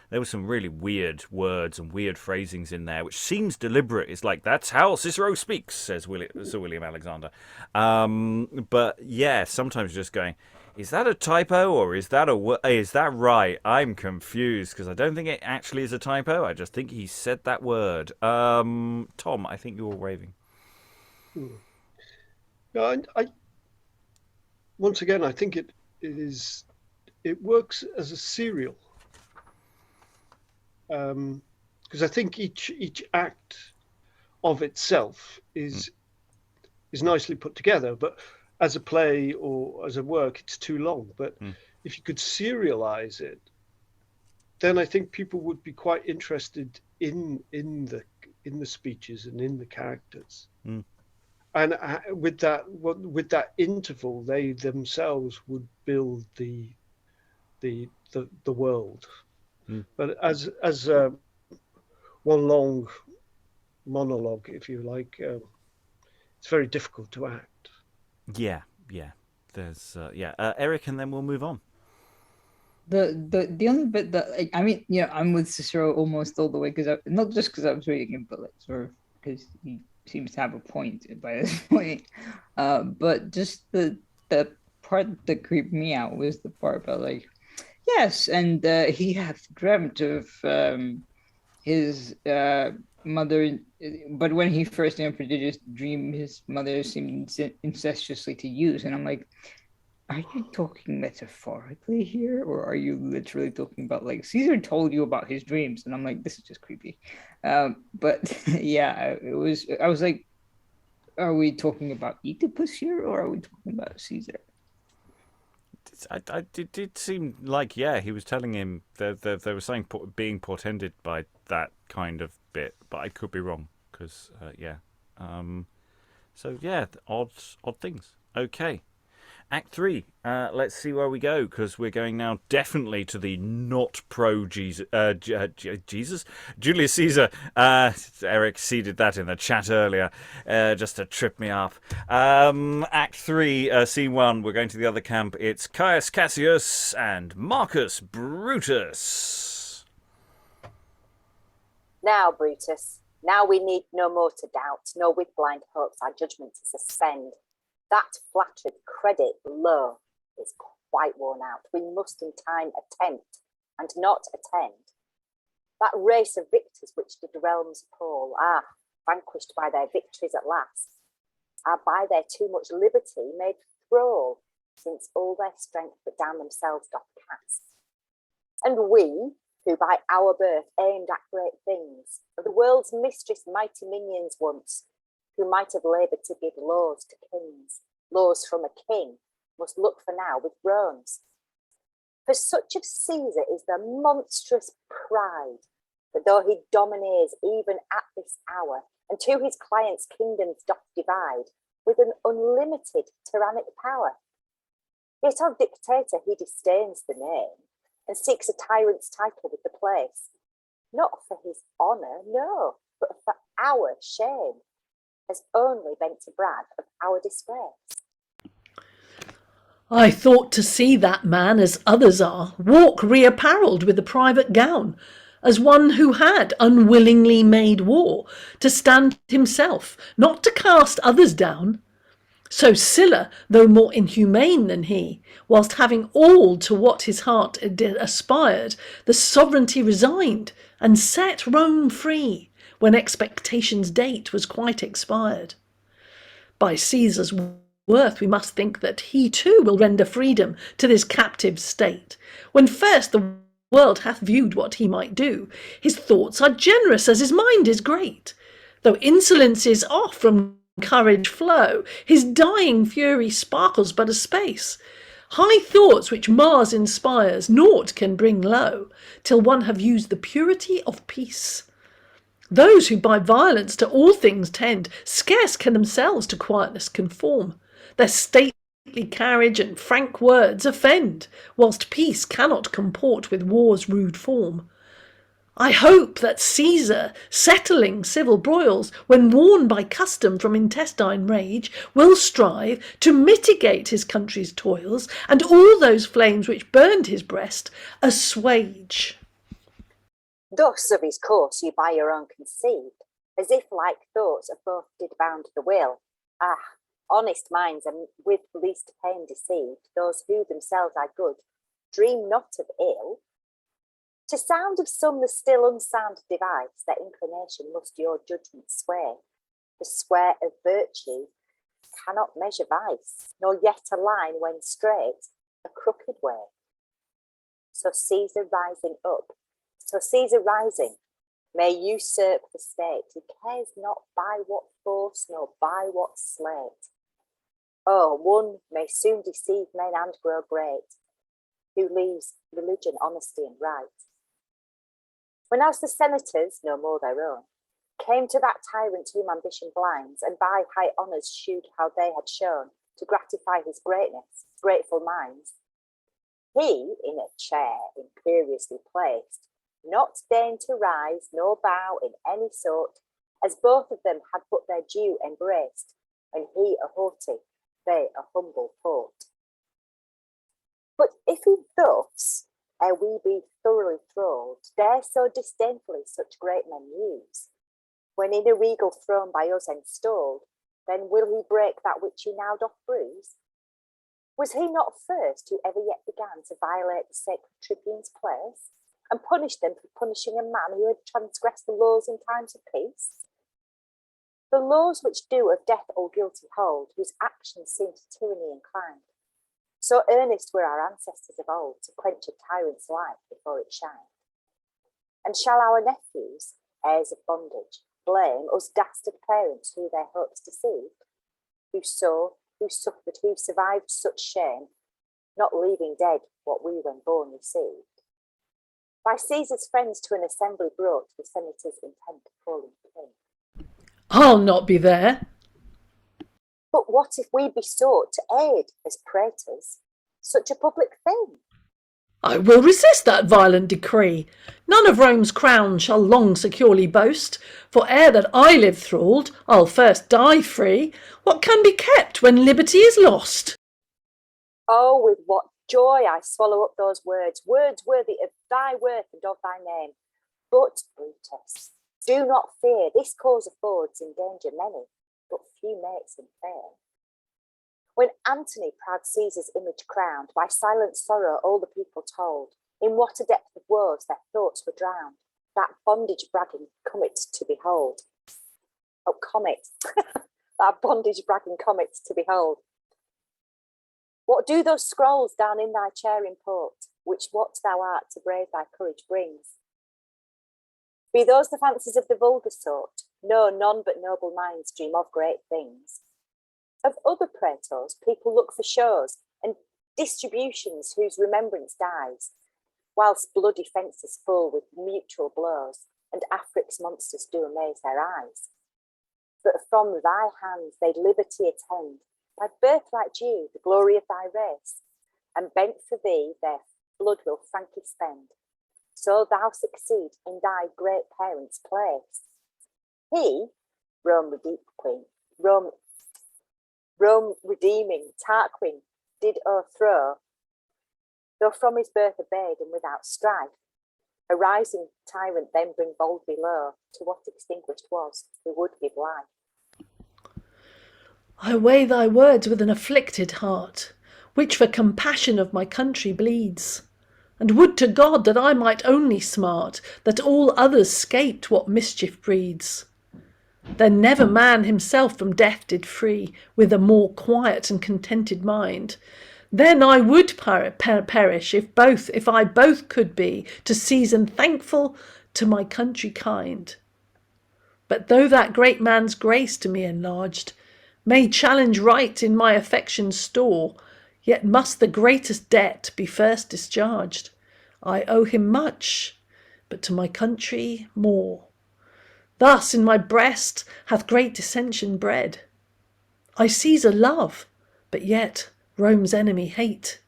[SPEAKER 1] There were some really weird words and weird phrasings in there, which seems deliberate. It's like, that's how Cicero speaks, says Sir William Alexander. But yeah, sometimes just going, is that a typo, or is that right? I'm confused, because I don't think it actually is a typo. I just think he said that word. Tom, I think you were waving.
[SPEAKER 5] Once again, I think it works as a serial. Because I think each act of itself is nicely put together, but as a play or as a work, it's too long. But if you could serialize it, then I think people would be quite interested in the speeches and in the characters. and with that interval, they themselves would build the world. But as one long monologue, if you like, it's very difficult to act.
[SPEAKER 1] Yeah. There's Eric, and then we'll move on.
[SPEAKER 3] The only bit that I mean, I'm with Cicero almost all the way, because not just because I was reading him, but like sort of because he seems to have a point by this point. But just the part that creeped me out was the part about like, yes, and he hath dreamt of his mother, but when he first in a prodigious dream, his mother seemed incestuously to use, and I'm like, are you talking metaphorically here, or are you literally talking about like Caesar told you about his dreams? And I'm like, this is just creepy. But yeah, I was like, are we talking about Oedipus here, or are we talking about Caesar?
[SPEAKER 1] It did seem like, he was telling him there was something being portended by that kind of bit, but I could be wrong, because odd things. Okay. Act 3, let's see where we go, because we're going now definitely to the not pro-Jesus, Julius Caesar. Eric seeded that in the chat earlier, just to trip me up. Act 3, Scene 1, we're going to the other camp. It's Caius Cassius and Marcus Brutus.
[SPEAKER 4] Now, Brutus, now we need no more to doubt, nor with blind hopes our judgment to suspend. That flattered credit low is quite worn out. We must in time attempt and not attend. That race of victors which did realms appall, vanquished by their victories at last, are by their too much liberty made thrall, since all their strength but down themselves doth cast. And we, who by our birth aimed at great things, of the world's mistress mighty minions once, who might have laboured to give laws to kings, laws from a king, must look for now with groans. For such of Caesar is the monstrous pride, that though he domineers even at this hour, and to his clients kingdoms doth divide, with an unlimited tyrannic power, yet of dictator he disdains the name, and seeks a tyrant's title with the place, not for his honour, no, but for our shame, has only bent to brag of our disgrace.
[SPEAKER 2] I thought to see that man, as others are, walk reapparelled with a private gown, as one who had unwillingly made war, to stand himself, not to cast others down. So Sylla, though more inhumane than he, whilst having all to what his heart aspired, the sovereignty resigned, and set Rome free, when expectation's date was quite expired. By Caesar's worth we must think that he too will render freedom to this captive state. When first the world hath viewed what he might do, his thoughts are generous as his mind is great. Though insolence is off from courage flow, his dying fury sparkles but a space. High thoughts which Mars inspires naught can bring low, till one have used the purity of peace. Those who by violence to all things tend, scarce can themselves to quietness conform. Their stately carriage and frank words offend, whilst peace cannot comport with war's rude form. I hope that Caesar, settling civil broils, when warned by custom from intestine rage, will strive to mitigate his country's toils, and all those flames which burned his breast assuage.
[SPEAKER 4] Thus of his course you by your own conceived, as if like thoughts of both did bound the will. Honest minds and with least pain deceived, those who themselves are good, dream not of ill. To sound of some the still unsound device, their inclination must your judgment sway. The square of virtue cannot measure vice, nor yet align when straight a crooked way. So Caesar rising, may usurp the state. He cares not by what force, nor by what sleight. Oh, one may soon deceive men and grow great, who leaves religion, honesty, and right. When as the senators, no more their own, came to that tyrant whom ambition blinds, and by high honours shewed how they had shown to gratify his greatness, grateful minds. He, in a chair imperiously placed, not deigned to rise nor bow in any sort, as both of them had but their due embraced, and he a haughty, they a humble port. But if he thus, ere we be thoroughly thralled, dare so disdainfully such great men use, when in a regal throne by us installed, then will he break that which he now doth bruise? Was he not first who ever yet began to violate the sacred tribune's place, and punish them for punishing a man who had transgressed the laws in times of peace? The laws which do of death all guilty hold, whose actions seem to tyranny inclined. So earnest were our ancestors of old to quench a tyrant's life before it shined. And shall our nephews, heirs of bondage, blame us dastard parents who their hopes deceived, who saw, who suffered, who survived such shame, not leaving dead what we when born received? By Caesar's friends to an assembly brought, the senators intent to fall in king.
[SPEAKER 2] I'll not be there.
[SPEAKER 4] But what if we be sought to aid as praetors such a public thing?
[SPEAKER 2] I will resist that violent decree. None of Rome's crown shall long securely boast, for ere that I live thralled, I'll first die free. What can be kept when liberty is lost?
[SPEAKER 4] Oh, with what joy I swallow up those words, words worthy of thy worth and of thy name. But, Brutus, do not fear, this cause affords in danger many, but few mates in fame. When Antony proud Caesar's image crowned, by silent sorrow all the people told, in what a depth of woes their thoughts were drowned, that bondage bragging comet to behold. Oh, comet, that bondage bragging comet to behold. What do those scrolls down in thy chair import, which what thou art to brave thy courage brings? Be those the fancies of the vulgar sort? No, none but noble minds dream of great things. Of other praetors, people look for shows and distributions whose remembrance dies, whilst bloody fences full with mutual blows, and Afric's monsters do amaze their eyes. But from thy hands they'd liberty attend, by birthright due, the glory of thy race, and bent for thee their blood will frankly spend, so thou succeed in thy great parents' place. He, Rome redeeming Tarquin did o'erthrow, though from his birth obeyed and without strife, a rising tyrant then bring boldly low to what extinguished was, who would give life.
[SPEAKER 2] I weigh thy words with an afflicted heart, which for compassion of my country bleeds, and would to God that I might only smart, that all others scaped what mischief breeds. Then never man himself from death did free, with a more quiet and contented mind. Then I would perish if I both could be to season thankful, to my country kind. But though that great man's grace to me enlarged may challenge right in my affection's store, yet must the greatest debt be first discharged. I owe him much, but to my country more. Thus in my breast hath great dissension bred. I Caesar love, but yet Rome's enemy hate.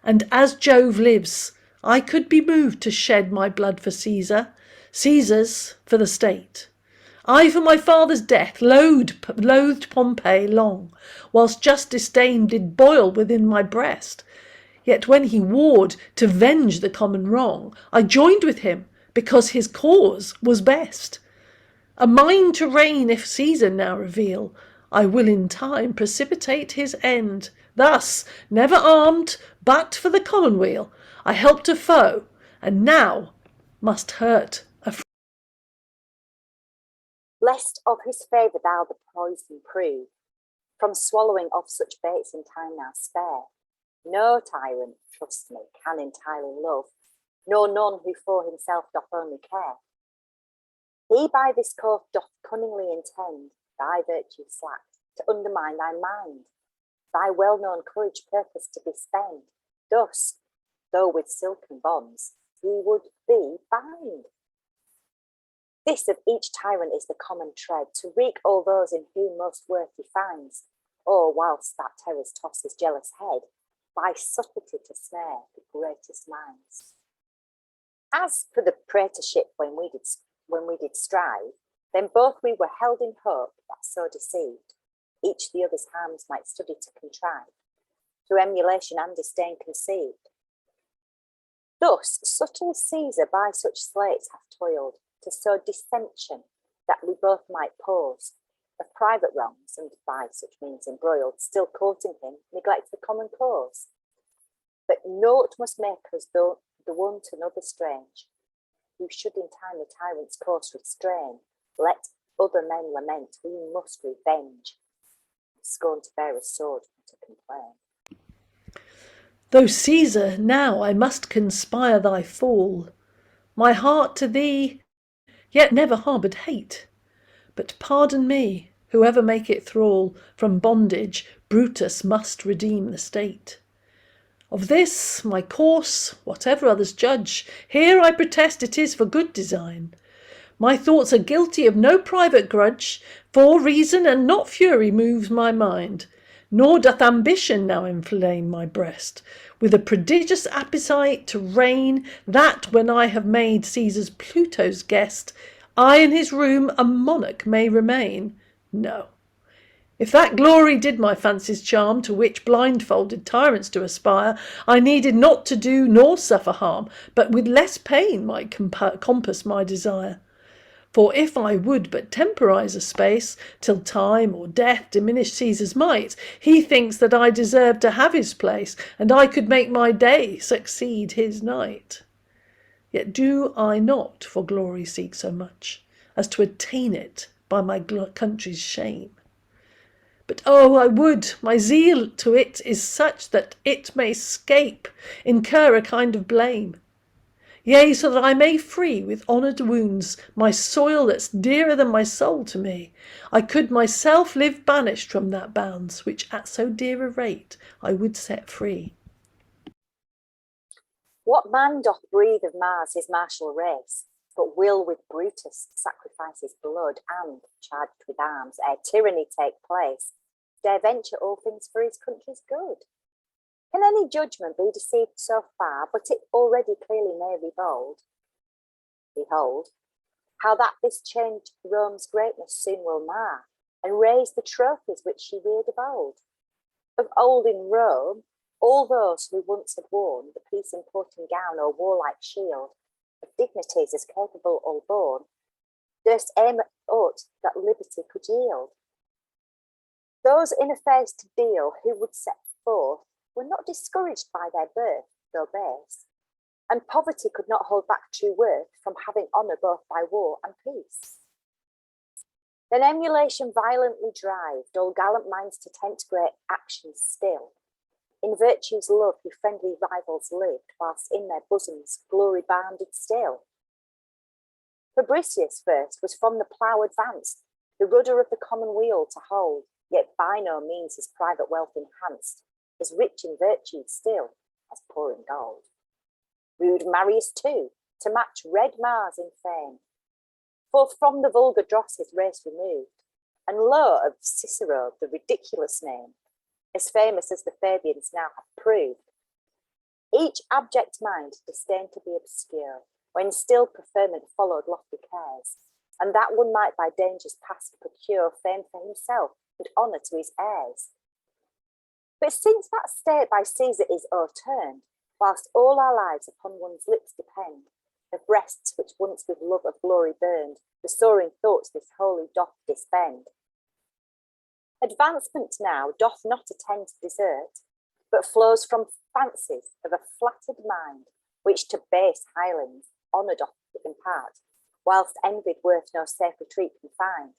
[SPEAKER 2] And as Jove lives, I could be moved to shed my blood for Caesar, Caesar's for the state. I for my father's death loathed Pompey long, whilst just disdain did boil within my breast. Yet when he warred to venge the common wrong, I joined with him, because his cause was best. A mind to reign if Caesar now reveal, I will in time precipitate his end. Thus, never armed, but for the commonweal, I helped a foe, and now must hurt a friend.
[SPEAKER 4] Lest of his favour thou the poison prove, from swallowing of such baits in time now spare. No tyrant, trust me, can entirely love, nor none who for himself doth only care. He by this course doth cunningly intend thy virtue slack, to undermine thy mind, thy well-known courage purpose to be spent. Thus, though with silken bonds, he would thee bind. This of each tyrant is the common tread, to wreak all those in whom most worth he finds, or whilst that terrors toss his jealous head, by subtlety to snare the greatest minds. As for the praetorship when we did strive, then both we were held in hope that so deceived, each the other's harms might study to contrive, through emulation and disdain conceived. Thus subtle Caesar by such slates hath toiled, to sow dissension, that we both might pause of private wrongs, and by such means embroiled, still courting him, neglect the common cause. But naught must make us the one to another strange, who should in time the tyrant's course restrain. Let other men lament, we must revenge, scorn to bear a sword and to complain.
[SPEAKER 2] Though Caesar, now I must conspire thy fall, my heart to thee yet never harboured hate. But pardon me, whoever make it thrall, from bondage Brutus must redeem the state. Of this my course, whatever others judge, here I protest it is for good design. My thoughts are guilty of no private grudge, for reason and not fury moves my mind, nor doth ambition now inflame my breast with a prodigious appetite to reign, that when I have made Caesar's Pluto's guest, I in his room a monarch may remain. No. If that glory did my fancy's charm, to which blindfolded tyrants do aspire, I needed not to do nor suffer harm, but with less pain might compass my desire. For if I would but temporize a space, till time or death diminish Caesar's might, he thinks that I deserve to have his place, and I could make my day succeed his night. Yet do I not for glory seek so much, as to attain it by my country's shame. But oh, I would, my zeal to it is such that it may scape, incur a kind of blame. Yea, so that I may free with honoured wounds my soil that's dearer than my soul to me. I could myself live banished from that bounds, which at so dear a rate I would set free.
[SPEAKER 4] What man doth breathe of Mars his martial race, but will with Brutus sacrifice his blood, and, charged with arms, ere tyranny take place, dare venture all things for his country's good? Can any judgment be deceived so far, but it already clearly may be bold? Behold, how that this change Rome's greatness soon will mar, and raise the trophies which she reared of old. Of old in Rome, all those who once had worn the peace-importing gown or warlike shield, of dignities as capable or born, durst aim at aught that liberty could yield. Those in affairs to deal who would set forth were not discouraged by their birth, though base, and poverty could not hold back true worth from having honour both by war and peace. Then emulation violently drived all gallant minds to tempt great actions still. In virtue's love who friendly rivals lived, whilst in their bosoms glory bounded still. Fabricius first was from the plough advanced, the rudder of the common wheel to hold, yet by no means his private wealth enhanced, as rich in virtue still as poor in gold. Rude Marius too, to match red Mars in fame, forth from the vulgar dross his race removed, and lo, of Cicero the ridiculous name, as famous as the Fabians now have proved. Each abject mind disdained to be obscure, when still preferment followed lofty cares, and that one might by dangers past procure fame for himself and honour to his heirs. But since that state by Caesar is o'erturned, whilst all our lives upon one's lips depend, of breasts which once with love of glory burned, the soaring thoughts this wholly doth dispend. Advancement now doth not attend to desert, but flows from fancies of a flattered mind, which to base hirelings honour doth impart, whilst envied worth no safe retreat can find.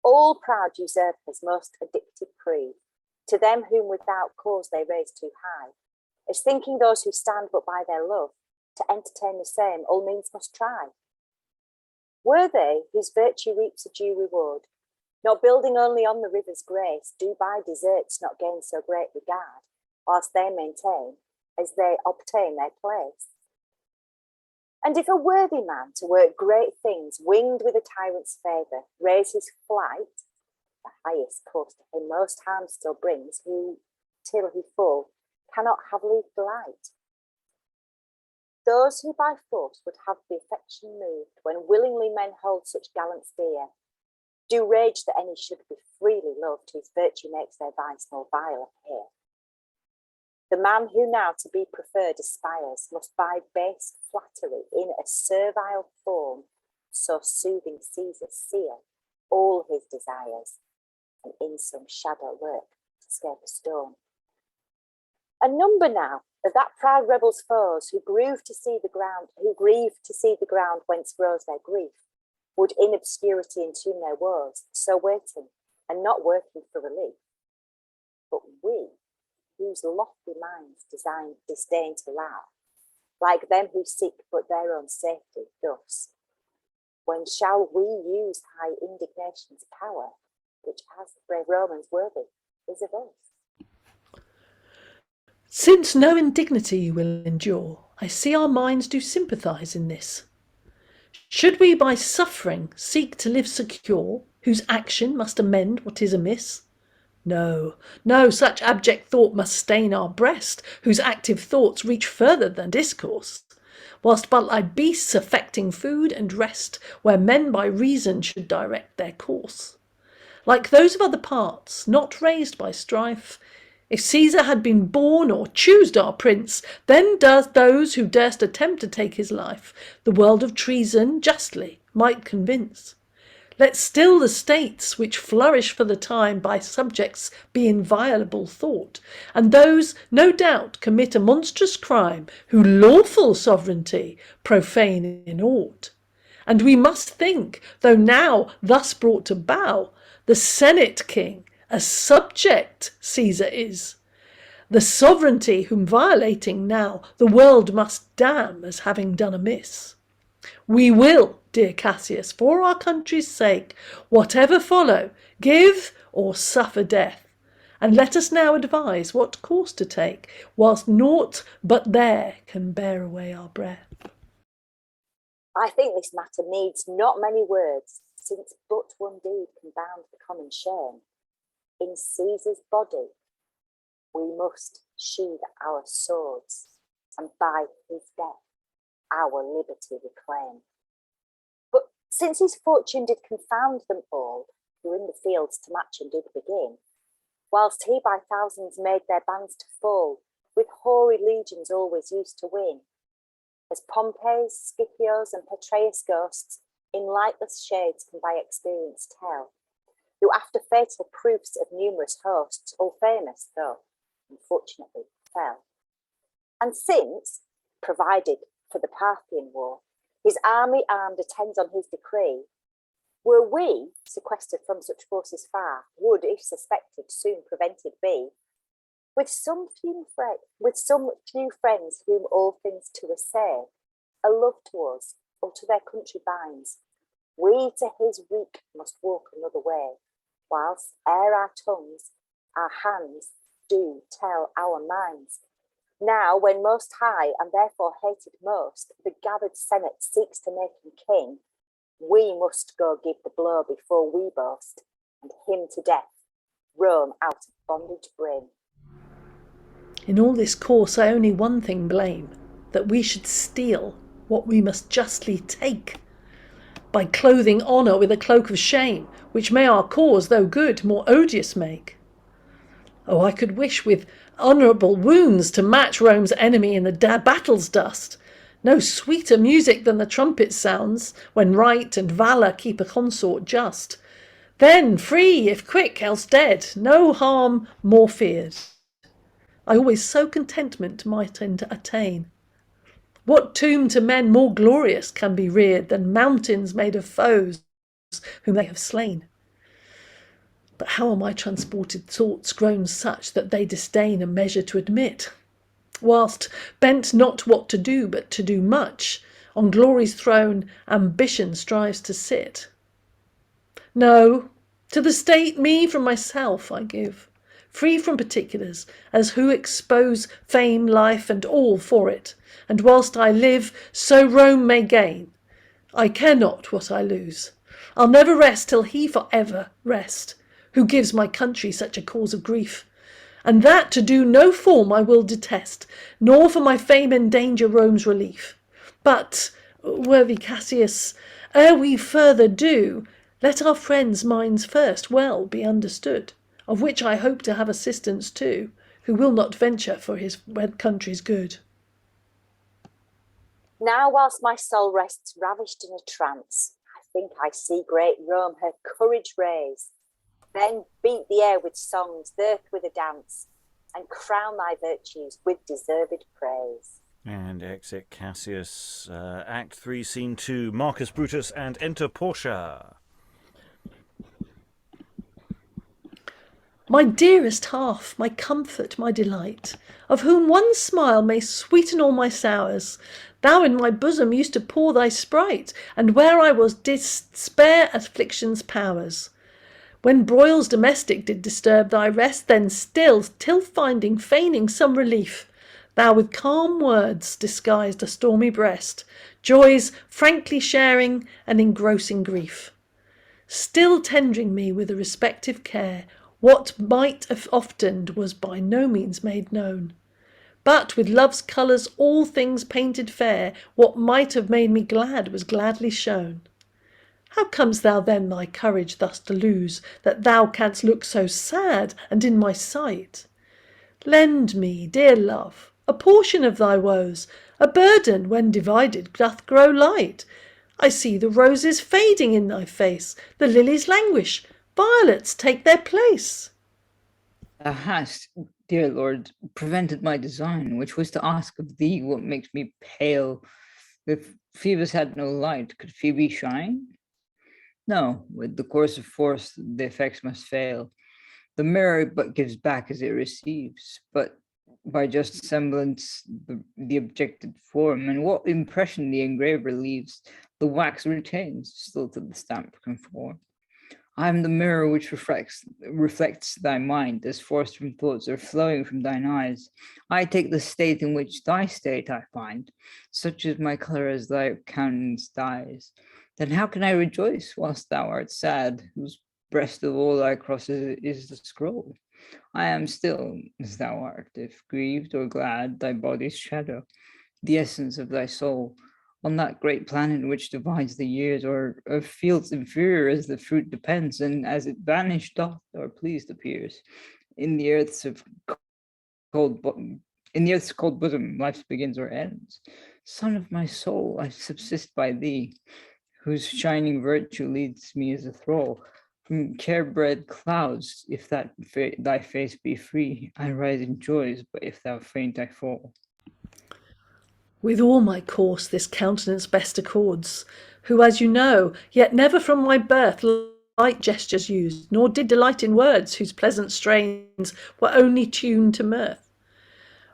[SPEAKER 4] All proud usurpers most addicted prove, to them whom without cause they raise too high, as thinking those who stand but by their love, to entertain the same all means must try. Were they, whose virtue reaps a due reward, not building only on the river's grace, do by deserts not gain so great regard, whilst they maintain, as they obtain their place. And if a worthy man to work great things, winged with a tyrant's favour, raise his flight, the highest course to him most harm still brings, who, till he fall, cannot have leave delight. Those who by force would have the affection moved, when willingly men hold such gallants dear, do rage that any should be freely loved, whose virtue makes their vice more vile appear. The man who now to be preferred aspires must by base flattery in a servile form so soothing Caesar seal all his desires, and in some shadow lurk to scape a storm. A number now of that proud rebel's foes who grieve to see the ground whence rose their grief, would in obscurity entomb their woes, so waiting and not working for relief. But we, whose lofty minds disdain to laugh, like them who seek but their own safety, thus, when shall we use high indignation's power, which as brave Romans worthy is of us?
[SPEAKER 2] Since no indignity you will endure, I see our minds do sympathise in this. Should we by suffering seek to live secure, whose action must amend what is amiss? No, no, such abject thought must stain our breast, whose active thoughts reach further than discourse, whilst but like beasts affecting food and rest, where men by reason should direct their course. Like those of other parts, not raised by strife, if Caesar had been born or choosed our prince, then does those who durst attempt to take his life, the world of treason justly might convince. Let still the states which flourish for the time by subjects be inviolable thought, and those, no doubt, commit a monstrous crime who lawful sovereignty profane in aught. And we must think, though now thus brought to bow, the Senate king a subject Caesar is, the sovereignty whom violating now the world must damn as having done amiss. We will, dear Cassius, for our country's sake, whatever follow, give or suffer death. And let us now advise what course to take, whilst naught but there can bear away our breath.
[SPEAKER 4] I think this matter needs not many words, since but one deed can bound the common shame. In Caesar's body we must sheathe our swords, and by his death our liberty reclaim. But since his fortune did confound them all, who in the fields to match him did begin, whilst he by thousands made their bands to fall, with hoary legions always used to win, as Pompey's, Scipio's, and Petreius' ghosts in lightless shades can by experience tell, who after fatal proofs of numerous hosts, all famous though, unfortunately fell. And since, provided for the Parthian war, his army armed attends on his decree, were we, sequestered from such forces far, would, if suspected, soon prevented be, with some few friends whom all things to assay, a love to us, or to their country binds, we to his wreak must walk another way, whilst ere our tongues, our hands do tell our minds. Now, when most high, and therefore hated most, the gathered senate seeks to make him king, we must go give the blow before we boast, and him to death Rome out of bondage bring.
[SPEAKER 2] In all this course I only one thing blame, that we should steal what we must justly take, by clothing honour with a cloak of shame, which may our cause, though good, more odious make. Oh, I could wish with honourable wounds to match Rome's enemy in the battle's dust. No sweeter music than the trumpet sounds, when right and valour keep a consort just. Then free, if quick, else dead, no harm more feared. I always so contentment might attain. What tomb to men more glorious can be reared than mountains made of foes whom they have slain? But how are my transported thoughts grown such that they disdain a measure to admit? Whilst bent not what to do, but to do much, on glory's throne ambition strives to sit. No, to the state me from myself I give, free from particulars, as who expose fame, life, and all for it. And whilst I live, so Rome may gain. I care not what I lose. I'll never rest till he for ever rest, who gives my country such a cause of grief. And that to do no form I will detest, nor for my fame endanger Rome's relief. But, worthy Cassius, ere we further do, let our friends' minds first well be understood, of which I hope to have assistance too, who will not venture for his country's good.
[SPEAKER 4] Now, whilst my soul rests ravished in a trance, I think I see great Rome her courage raise. Then beat the air with songs, the earth with a dance, and crown thy virtues with deserved praise.
[SPEAKER 1] And exit Cassius. Act 3, Scene 2, Marcus Brutus, and enter Portia.
[SPEAKER 2] My dearest half, my comfort, my delight, of whom one smile may sweeten all my sours, thou in my bosom used to pour thy sprite, and where I was didst spare affliction's powers. When broils domestic did disturb thy rest, then still, till feigning some relief, thou with calm words disguised a stormy breast, joys frankly sharing and engrossing grief. Still tendering me with a respective care, what might have often was by no means made known. But with love's colours all things painted fair, what might have made me glad was gladly shown. How comest thou then thy courage thus to lose, that thou canst look so sad and in my sight? Lend me, dear love, a portion of thy woes, a burden when divided doth grow light. I see the roses fading in thy face, the lilies languish, violets take their place.
[SPEAKER 3] Thou hast, dear Lord, prevented my design, which was to ask of thee what makes me pale. If Phoebus had no light, could Phoebe shine? No, with the course of force the effects must fail. The mirror but gives back as it receives, but by just semblance the objected form, and what impression the engraver leaves, the wax retains, still to the stamp conform. I am the mirror which reflects thy mind, as forced from thoughts are flowing from thine eyes. I take the state in which thy state I find, such is my colour as thy countenance dyes. Then how can I rejoice whilst thou art sad, whose breast of all thy crosses is the scroll? I am still as thou art, if grieved or glad, thy body's shadow, the essence of thy soul, on that great planet which divides the years, or of fields inferior as the fruit depends, and as it vanished doth or pleased appears. In the earth's cold bosom, life begins or ends. Son of my soul, I subsist by thee, whose shining virtue leads me as a thrall. From care-bred clouds, if that thy face be free, I rise in joys, but if thou faint, I fall.
[SPEAKER 2] With all my course this countenance best accords, who, as you know, yet never from my birth light gestures used, nor did delight in words whose pleasant strains were only tuned to mirth.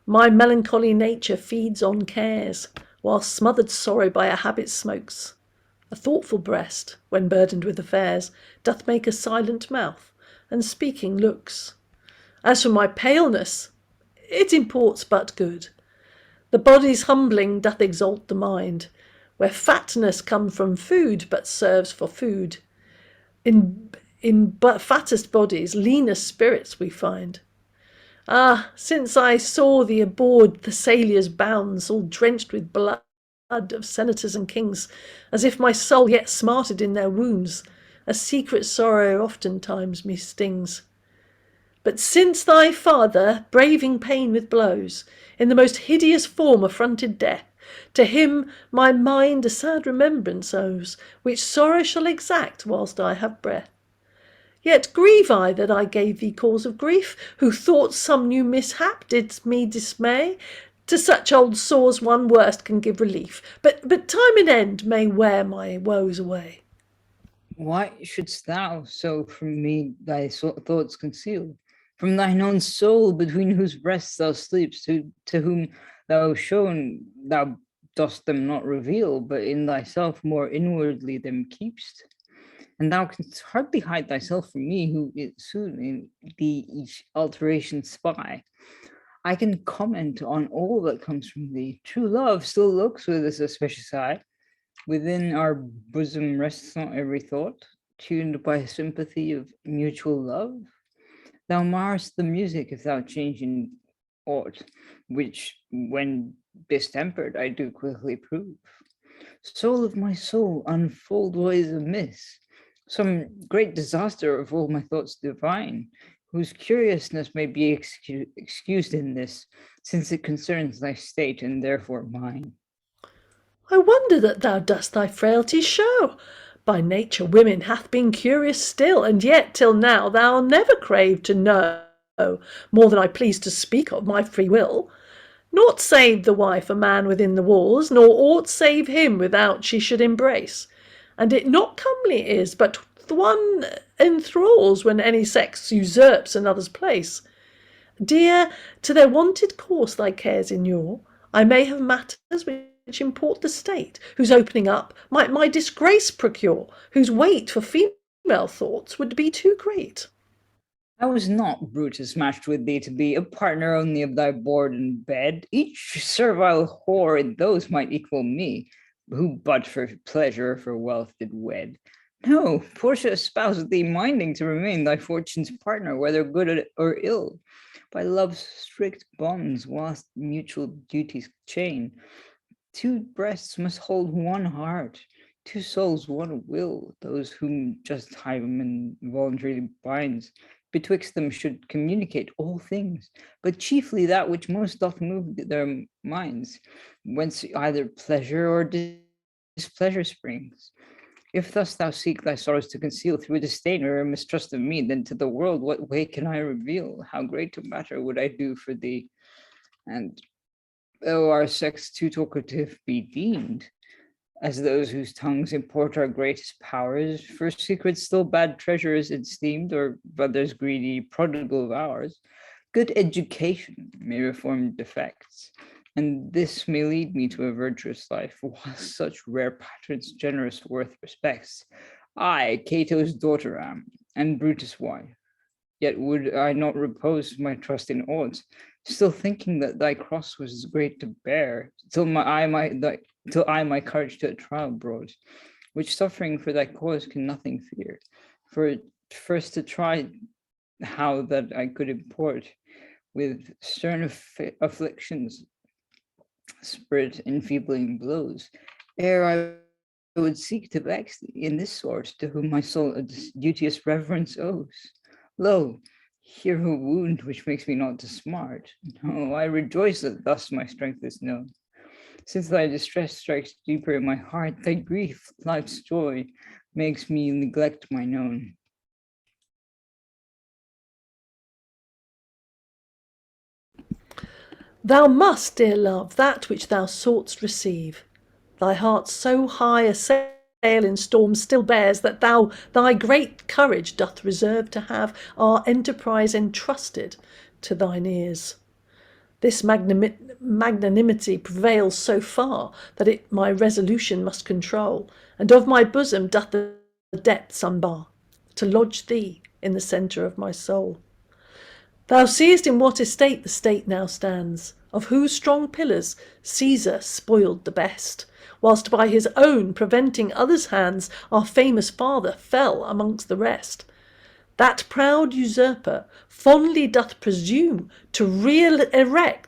[SPEAKER 2] My melancholy nature feeds on cares, while smothered sorrow by a habit smokes. A thoughtful breast, when burdened with affairs, doth make a silent mouth, and speaking looks. As for my paleness, it imports but good. The body's humbling doth exalt the mind, where fatness comes from food but serves for food. In but fattest bodies, leanest spirits we find. Ah, since I saw thee aboard Thessalia's bounds, all drenched with blood of senators and kings, as if my soul yet smarted in their wounds, a secret sorrow oftentimes me stings. But since thy father, braving pain with blows, in the most hideous form affronted death, to him my mind a sad remembrance owes, which sorrow shall exact whilst I have breath. Yet grieve I that I gave thee cause of grief, who thought some new mishap did me dismay. To such old sores one worst can give relief, but time and end may wear my woes away.
[SPEAKER 3] Why shouldst thou so from me thy thoughts conceal? From thine own soul, between whose breasts thou sleepst, to whom thou shown, thou dost them not reveal, but in thyself more inwardly them keepst. and thou canst hardly hide thyself from me, who is soon in thee each alteration spy. I can comment on all that comes from thee. True love still looks with a suspicious eye. Within our bosom rests not every thought, tuned by sympathy of mutual love. Thou marrest the music if thou change in aught, which, when distempered, I do quickly prove. Soul of my soul, unfold what is amiss. Some great disaster of all my thoughts divine, whose curiousness may be excused in this, since it concerns thy state and therefore mine.
[SPEAKER 2] I wonder that thou dost thy frailty show. By nature women hath been curious still, and yet till now thou never craved to know more than I pleased to speak of my free will. Naught saved the wife a man within the walls, nor aught save him without she should embrace. And it not comely is, but one enthralls when any sex usurps another's place. Dear, to their wonted course thy cares inure. I may have matters which import the state, whose opening up might my disgrace procure, whose weight for female thoughts would be too great.
[SPEAKER 3] I was not, Brutus, matched with thee to be a partner only of thy board and bed. Each servile whore in those might equal me, who but for pleasure, for wealth did wed. No, Portia espoused thee, minding to remain thy fortune's partner, whether good or ill, by love's strict bonds, whilst mutual duties chain. Two breasts must hold one heart, two souls one will. Those whom just hymen voluntarily binds, betwixt them should communicate all things, but chiefly that which most doth move their minds, whence either pleasure or displeasure springs. If thus thou seek thy sorrows to conceal through disdain or mistrust of me, then to the world what way can I reveal? How great a matter would I do for thee? And though our sex too talkative be deemed, as those whose tongues import our greatest powers, for secrets still bad treasures esteemed, or brothers greedy prodigal of ours, good education may reform defects, and this may lead me to a virtuous life, while such rare patrons generous worth respects. I, Cato's daughter am, and Brutus' wife. Yet would I not repose my trust in aught, still thinking that thy cross was great to bear, till I my courage to a trial brought, which suffering for thy cause can nothing fear. For first to try how that I could import with stern afflictions, spirit enfeebling blows, ere I would seek to vex thee in this sort, to whom my soul a duteous reverence owes. Lo, here a wound which makes me not to smart. No, I rejoice that thus my strength is known. Since thy distress strikes deeper in my heart, thy grief, life's joy, makes me neglect mine own.
[SPEAKER 2] Thou must, dear love, that which thou sought'st receive. Thy heart so high a sail in storms still bears, that thou thy great courage doth reserve to have our enterprise entrusted to thine ears. This magnanimity prevails so far that it my resolution must control, and of my bosom doth the depths unbar, to lodge thee in the centre of my soul. Thou seest in what estate the state now stands, of whose strong pillars Caesar spoiled the best, whilst by his own preventing others' hands our famous father fell amongst the rest. That proud usurper fondly doth presume to re-erect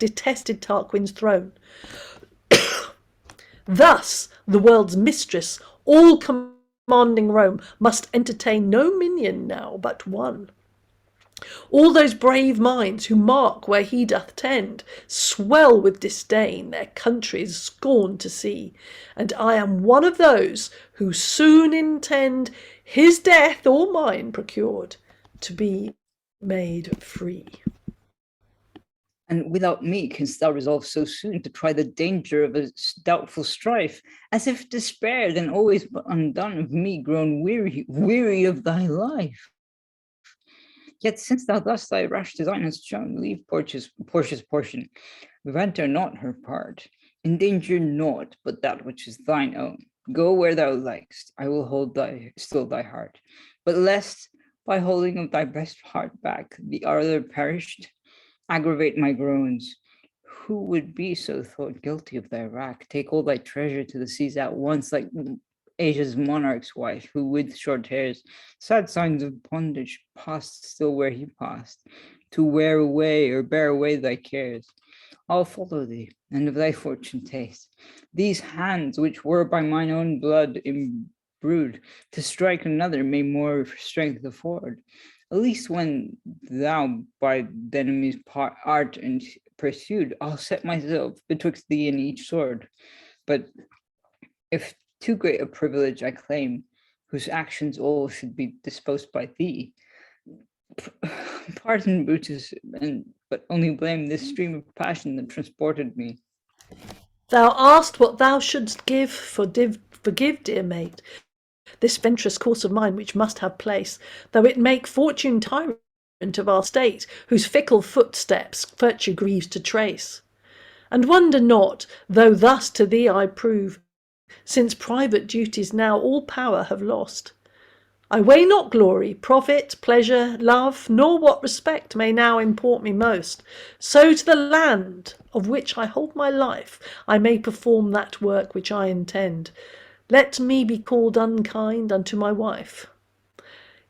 [SPEAKER 2] detested Tarquin's throne. Thus the world's mistress, all commanding Rome, must entertain no minion now but one. All those brave minds who mark where he doth tend swell with disdain their country's scorn to see, and I am one of those who soon intend his death or mine procured to be made free.
[SPEAKER 3] And without me canst thou resolve so soon to try the danger of a doubtful strife, as if despaired and always but undone of me grown weary of thy life. Yet since thou thus thy rash design hast shown, leave Portia's portion, render not her part, endanger naught but that which is thine own. Go where thou likest, I will hold still thy heart. But lest, by holding of thy best heart back, the other perished, aggravate my groans. Who would be so thought guilty of thy wrack? Take all thy treasure to the seas at once, like Asia's monarch's wife, who with short hairs, sad signs of bondage, passed still where he passed, to wear away or bear away thy cares. I'll follow thee, and of thy fortune taste. These hands, which were by mine own blood imbrued, to strike another may more strength afford. At least when thou by the enemy's art and pursued, I'll set myself betwixt thee and each sword. But if too great a privilege I claim, whose actions all should be disposed by thee, pardon Brutus, but only blame this stream of passion that transported me.
[SPEAKER 2] Thou asked what thou shouldst forgive, dear mate, this venturous course of mine which must have place, though it make fortune tyrant of our state, whose fickle footsteps virtue grieves to trace. And wonder not, though thus to thee I prove, since private duties now all power have lost. I weigh not glory, profit, pleasure, love, nor what respect may now import me most. So to the land of which I hold my life, I may perform that work which I intend. Let me be called unkind unto my wife.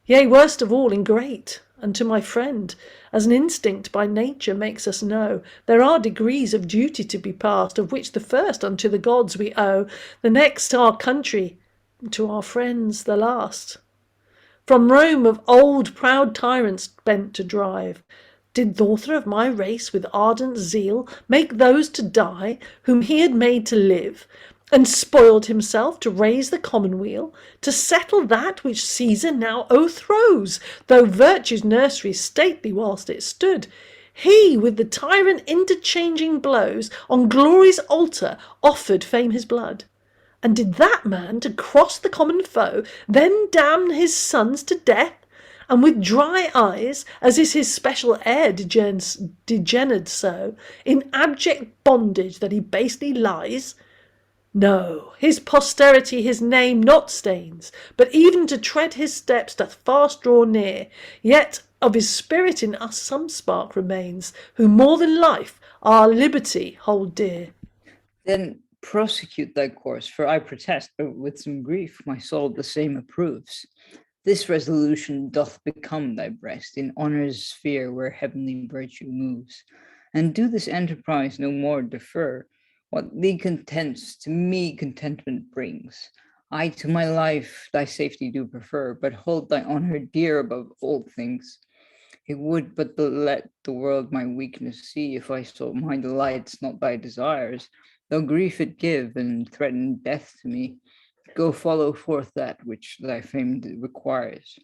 [SPEAKER 2] Yea, worst of all, ingrate unto my friend, as an instinct by nature makes us know. There are degrees of duty to be passed, of which the first unto the gods we owe, the next our country, and to our friends the last. From Rome of old proud tyrants bent to drive, did the author of my race with ardent zeal make those to die whom he had made to live, and spoiled himself to raise the commonweal, to settle that which Caesar now o'erthrows, though virtue's nursery stately whilst it stood. He with the tyrant interchanging blows, on glory's altar offered fame his blood. And did that man, to cross the common foe, then damn his sons to death, and with dry eyes, as is his special heir degenerate so, in abject bondage that he basely lies? No, his posterity his name not stains, but even to tread his steps doth fast draw near. Yet of his spirit in us some spark remains, who more than life our liberty hold dear.
[SPEAKER 3] Then prosecute thy course, for I protest, but with some grief my soul the same approves. This resolution doth become thy breast, in honour's sphere where heavenly virtue moves. And do this enterprise no more defer. What thee contents, to me contentment brings. I to my life thy safety do prefer, but hold thy honour dear above all things. It would but let the world my weakness see, if I sought my delights, not thy desires. Though grief it give, and threaten death to me, go follow forth that which thy fame requires.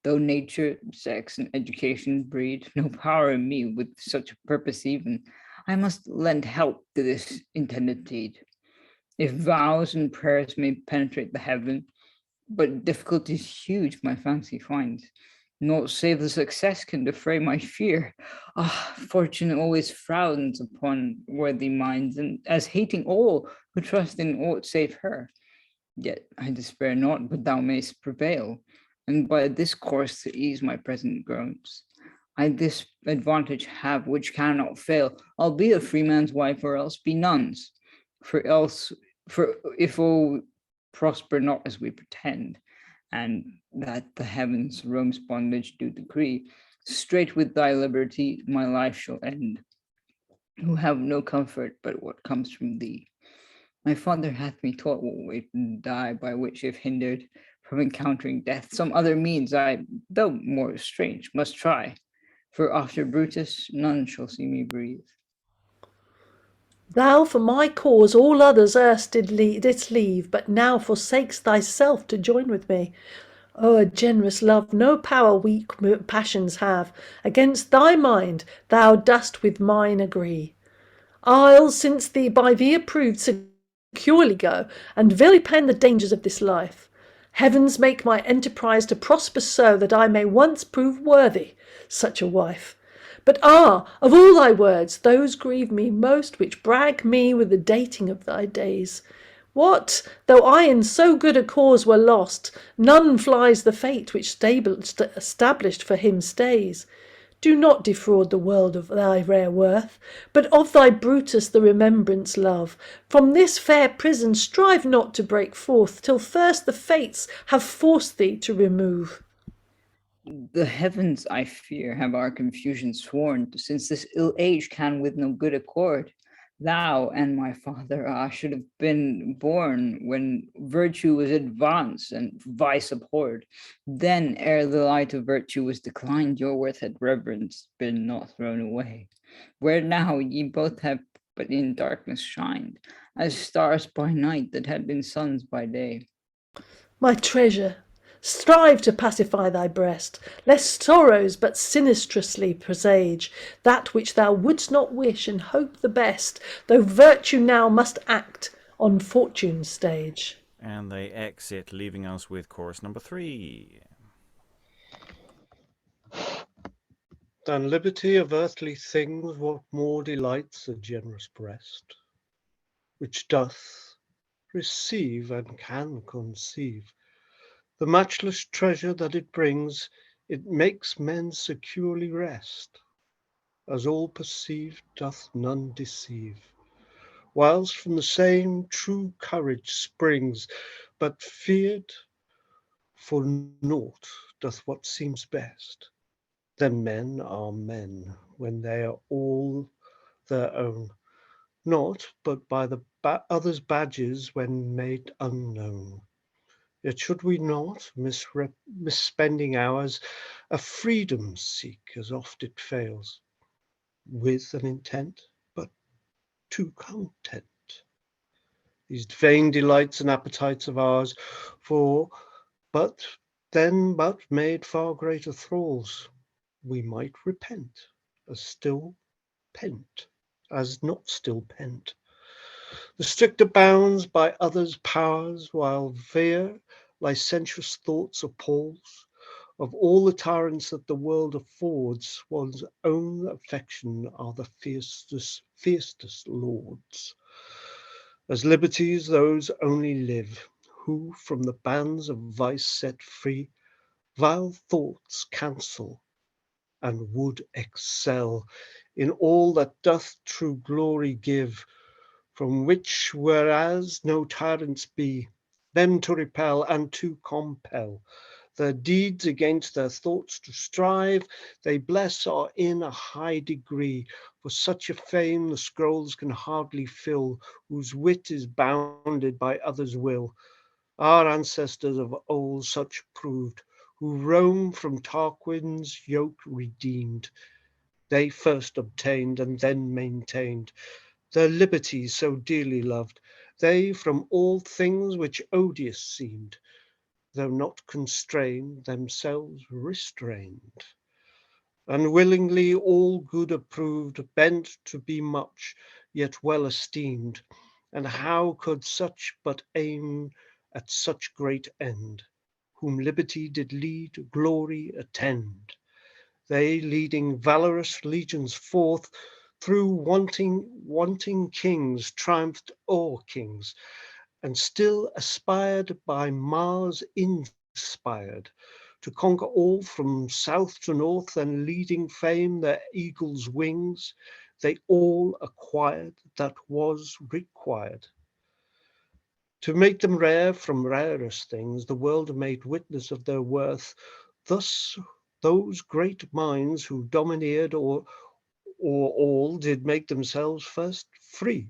[SPEAKER 3] Though nature, sex, and education breed no power in me with such a purpose even, I must lend help to this intended deed. If vows and prayers may penetrate the heaven, but difficulties huge my fancy finds, naught save the success can defray my fear. Fortune always frowns upon worthy minds, and as hating all who trust in aught save her. Yet I despair not, but thou mayst prevail, and by this course to ease my present groans. I this advantage have which cannot fail. I'll be a free man's wife, or else be none's. For if all prosper not as we pretend, and that the heavens Rome's bondage do decree, straight with thy liberty my life shall end, who have no comfort but what comes from thee. My father hath me taught what way to die, by which, if hindered from encountering death, some other means I, though more strange, must try. For after Brutus none shall see me breathe.
[SPEAKER 2] Thou for my cause all others erst didst leave, but now forsakes thyself to join with me. O a generous love, no power weak passions have. Against thy mind thou dost with mine agree. I'll, since by thee approved, securely go, and vilipend the dangers of this life. Heavens make my enterprise to prosper so, that I may once prove worthy such a wife. But of all thy words, those grieve me most which brag me with the dating of thy days, What, though I in so good a cause were lost, none flies the fate which established for him stays. Do not defraud the world of thy rare worth, but of thy Brutus the remembrance love. From this fair prison strive not to break forth, till first the fates have forced thee to remove.
[SPEAKER 3] The heavens, I fear, have our confusion sworn, since this ill age can with no good accord. Thou and my father should have been born when virtue was advanced and vice abhorred. Then, ere the light of virtue was declined, your worth had reverence been not thrown away. Where now ye both have but in darkness shined, as stars by night that had been suns by day.
[SPEAKER 2] My treasure, strive to pacify thy breast, lest sorrows but sinistrously presage that which thou wouldst not wish, and hope the best, though virtue now must act on fortune's stage.
[SPEAKER 1] And they exit, leaving us with chorus number 3.
[SPEAKER 5] Than liberty of earthly things, what more delights a generous breast, which doth receive and can conceive the matchless treasure that it brings. It makes men securely rest, as all perceive doth none deceive, whilst from the same true courage springs, but feared for naught doth what seems best. Then men are men when they are all their own, not but by the others' badges when made unknown. Yet should we not, misspending hours, a freedom seek as oft it fails, with an intent, but to content these vain delights and appetites of ours, for but made far greater thralls, we might repent as still pent, as not still pent. The stricter bounds by others' powers, while veer licentious thoughts appalls, of all the tyrants that the world affords, one's own affection are the fiercest lords. As liberties those only live, who from the bands of vice set free, vile thoughts cancel, and would excel in all that doth true glory give, from which whereas no tyrants be, them to repel and to compel, their deeds against their thoughts to strive, they bless are in a high degree, for such a fame the scrolls can hardly fill, whose wit is bounded by others' will. Our ancestors of old such proved, who Rome from Tarquin's yoke redeemed. They first obtained and then maintained their liberty so dearly loved, they from all things which odious seemed, though not constrained, themselves restrained. Unwillingly all good approved, bent to be much, yet well esteemed. And how could such but aim at such great end, whom liberty did lead, glory attend? They leading valorous legions forth, through wanting kings triumphed o'er kings, and still aspired by Mars inspired, to conquer all from south to north, and leading fame their eagle's wings, they all acquired that was required. To make them rare from rarest things, the world made witness of their worth. Thus those great minds who domineered or all did make themselves first free,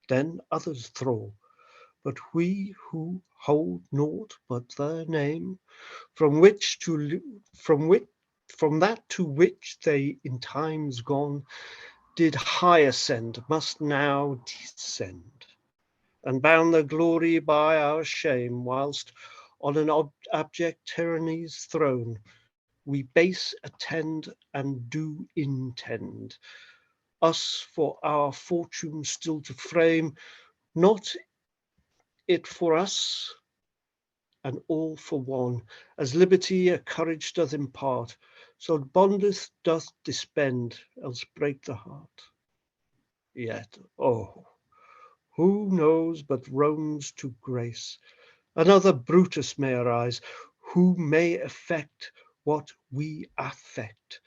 [SPEAKER 5] then others thrall. But we who hold naught but their name, from that to which they in times gone did high ascend, must now descend, and bound their glory by our shame, whilst on an abject tyranny's throne we base attend and do intend us for our fortune still to frame, not it for us and all for one, as liberty a courage doth impart, so bondeth doth dispend, else break the heart. Yet, oh, Who knows but Rome's to grace? Another Brutus may arise, who may effect what we affect.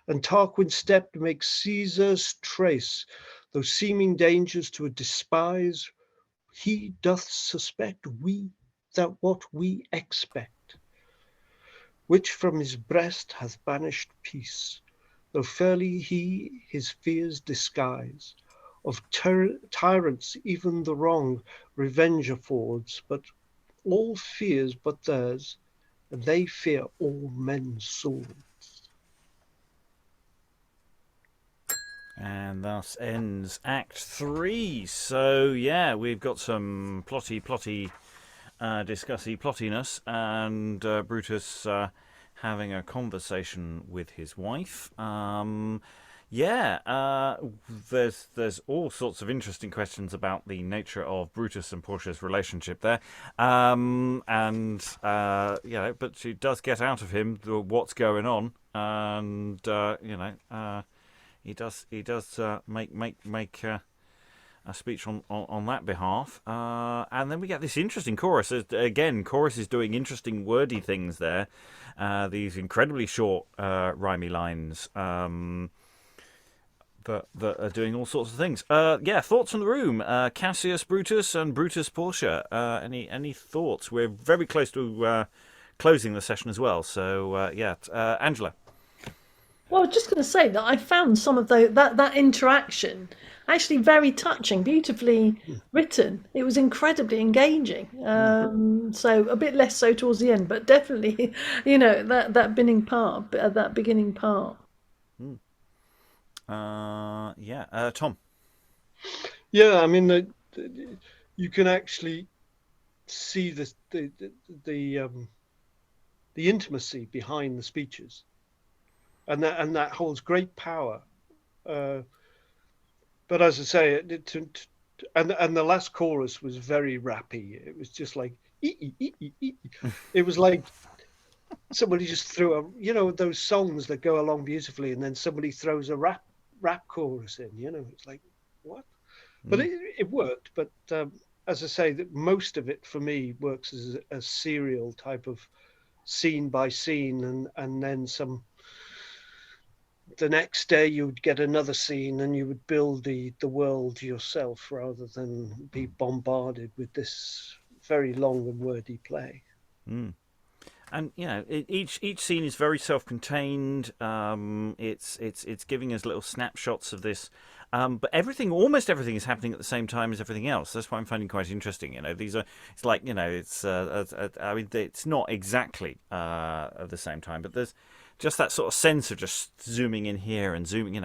[SPEAKER 5] And Tarquin's step makes Caesar's trace, though seeming dangers to a despise, he doth suspect we that what we expect, which from his breast hath banished peace, though fairly he his fears disguise. Of tyrants even the wrong revenge affords, but all fears but theirs, and they fear all men's swords.
[SPEAKER 1] And thus ends Act 3. So, yeah, we've got some plotty, discussy plottiness, and Brutus having a conversation with his wife. There's all sorts of interesting questions about the nature of Brutus and Portia's relationship there, but she does get out of him what's going on, and he does make a speech on that behalf, and then we get this interesting chorus. Again, chorus is doing interesting wordy things there. These incredibly short rhymey lines. That are doing all sorts of things. Thoughts from the room. Cassius, Brutus, and Brutus, Portia. Any thoughts? We're very close to closing the session as well. So, Angela.
[SPEAKER 2] Well, I was just going to say that I found some of that interaction actually very touching, beautifully written. It was incredibly engaging. So a bit less so towards the end, but definitely, that beginning part.
[SPEAKER 1] Tom.
[SPEAKER 5] Yeah, I mean, you can actually see the intimacy behind the speeches, and that holds great power. But as I say, and the last chorus was very rappy. It was just like it was like somebody just threw those songs that go along beautifully, and then somebody throws a rap chorus in. It's like, what? But it worked. But as I say, that most of it for me works as a serial type of scene by scene, and then some. The next day you would get another scene, and you would build the world yourself rather than be bombarded with this very long and wordy play.
[SPEAKER 1] And each scene is very self-contained. It's giving us little snapshots of this, but almost everything is happening at the same time as everything else. That's what I'm finding quite interesting. It's not exactly at the same time, but there's just that sort of sense of just zooming in here and zooming,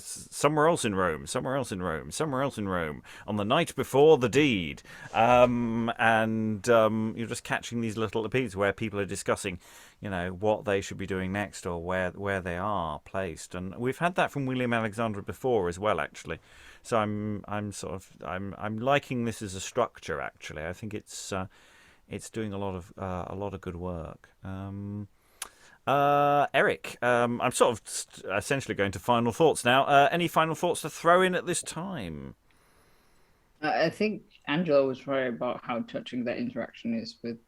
[SPEAKER 1] somewhere else in Rome, somewhere else in Rome, somewhere else in Rome, on the night before the deed. You're just catching these little beats where people are discussing, what they should be doing next or where they are placed. And we've had that from William Alexander before as well, actually. So I'm liking this as a structure, actually. I think it's doing a lot of good work. Eric, I'm sort of essentially going to final thoughts now. Any final thoughts to throw in at this time?
[SPEAKER 3] I think Angela was right about how touching that interaction is with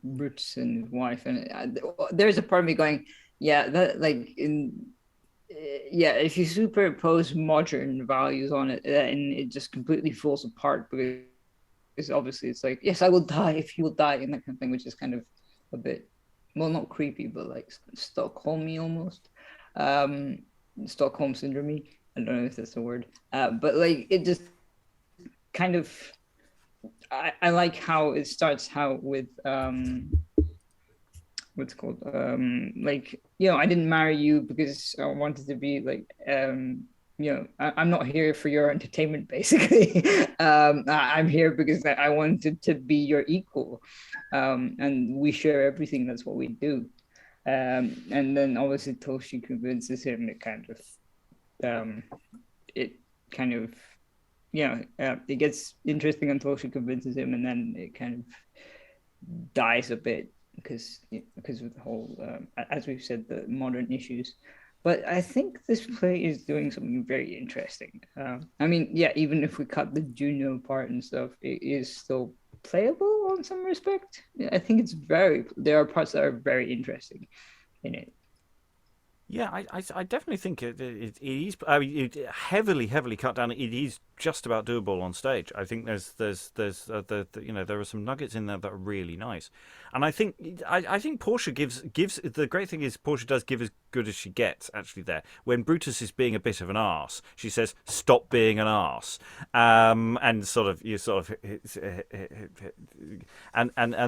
[SPEAKER 3] Brutus and his wife, and there's a part of me going, if you superimpose modern values on it, and it just completely falls apart, because obviously it's like, yes, I will die if he will die, and that kind of thing, which is kind of a bit. Well, not creepy, but like Stockholm-y almost. Stockholm syndrome. I don't know if that's a word. But like it just kind of I like how it starts out with what's it called? I didn't marry you because I wanted to be like I'm not here for your entertainment, basically. I'm here because I wanted to be your equal. And we share everything. That's what we do. And then obviously till she convinces him, it gets interesting until she convinces him, and then it kind of dies a bit because of the whole, as we've said, the modern issues. But I think this play is doing something very interesting. I mean, yeah, even if we cut the Juno part and stuff, it is still playable on some respect. I think there are parts that are very interesting in it.
[SPEAKER 1] Yeah, I definitely think it is. I mean, it heavily cut down. It is just about doable on stage. I think there's there are some nuggets in there that are really nice, and I think Portia gives the great thing is Portia does give as good as she gets actually there. When Brutus is being a bit of an arse, she says stop being an arse, and and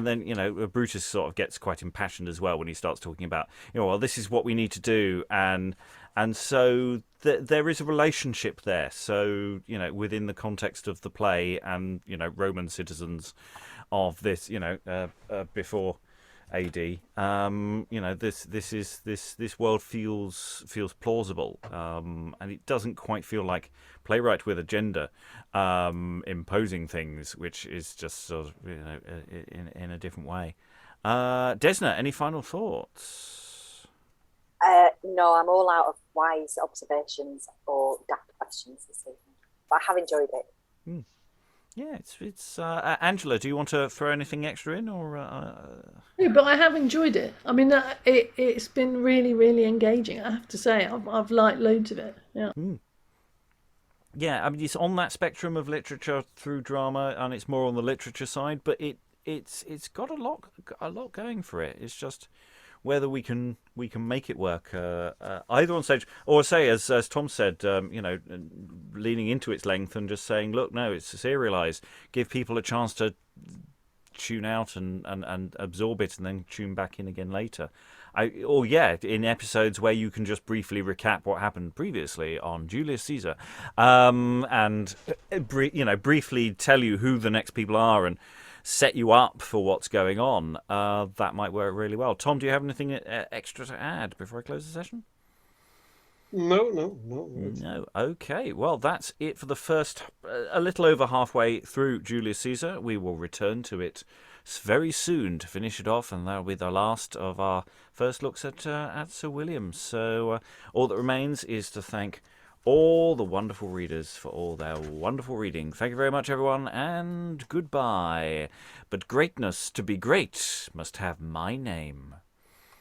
[SPEAKER 1] then Brutus sort of gets quite impassioned as well when he starts talking about well, this is what we need to do, and so there is a relationship there. So within the context of the play and Roman citizens of this before AD, this world feels plausible, and it doesn't quite feel like playwright with agenda imposing things, which is just sort of in a different way. Desna, any final thoughts?
[SPEAKER 4] No, I'm all out of wise observations or daft questions this evening, but I have enjoyed it.
[SPEAKER 1] Yeah, it's Angela, do you want to throw anything extra in, or?
[SPEAKER 2] Yeah, but I have enjoyed it. I mean, it's been really, really engaging. I have to say, I've liked loads of it. Yeah.
[SPEAKER 1] Yeah, I mean, it's on that spectrum of literature through drama, and it's more on the literature side, but it's got a lot going for it. It's just whether we can make it work either on stage or say as Tom said, leaning into its length and just saying, look, no, it's serialized. Give people a chance to tune out and absorb it and then tune back in again later. In episodes where you can just briefly recap what happened previously on Julius Caesar, and briefly tell you who the next people are and set you up for what's going on. That might work really well. Tom, do you have anything extra to add before I close the session?
[SPEAKER 5] No.
[SPEAKER 1] Okay, well, that's it for the first, a little over halfway through Julius Caesar. We will return to it very soon to finish it off, and that'll be the last of our first looks at Sir William. So all that remains is to thank all the wonderful readers for all their wonderful reading. Thank you very much, everyone, and goodbye. But greatness to be great must have my name.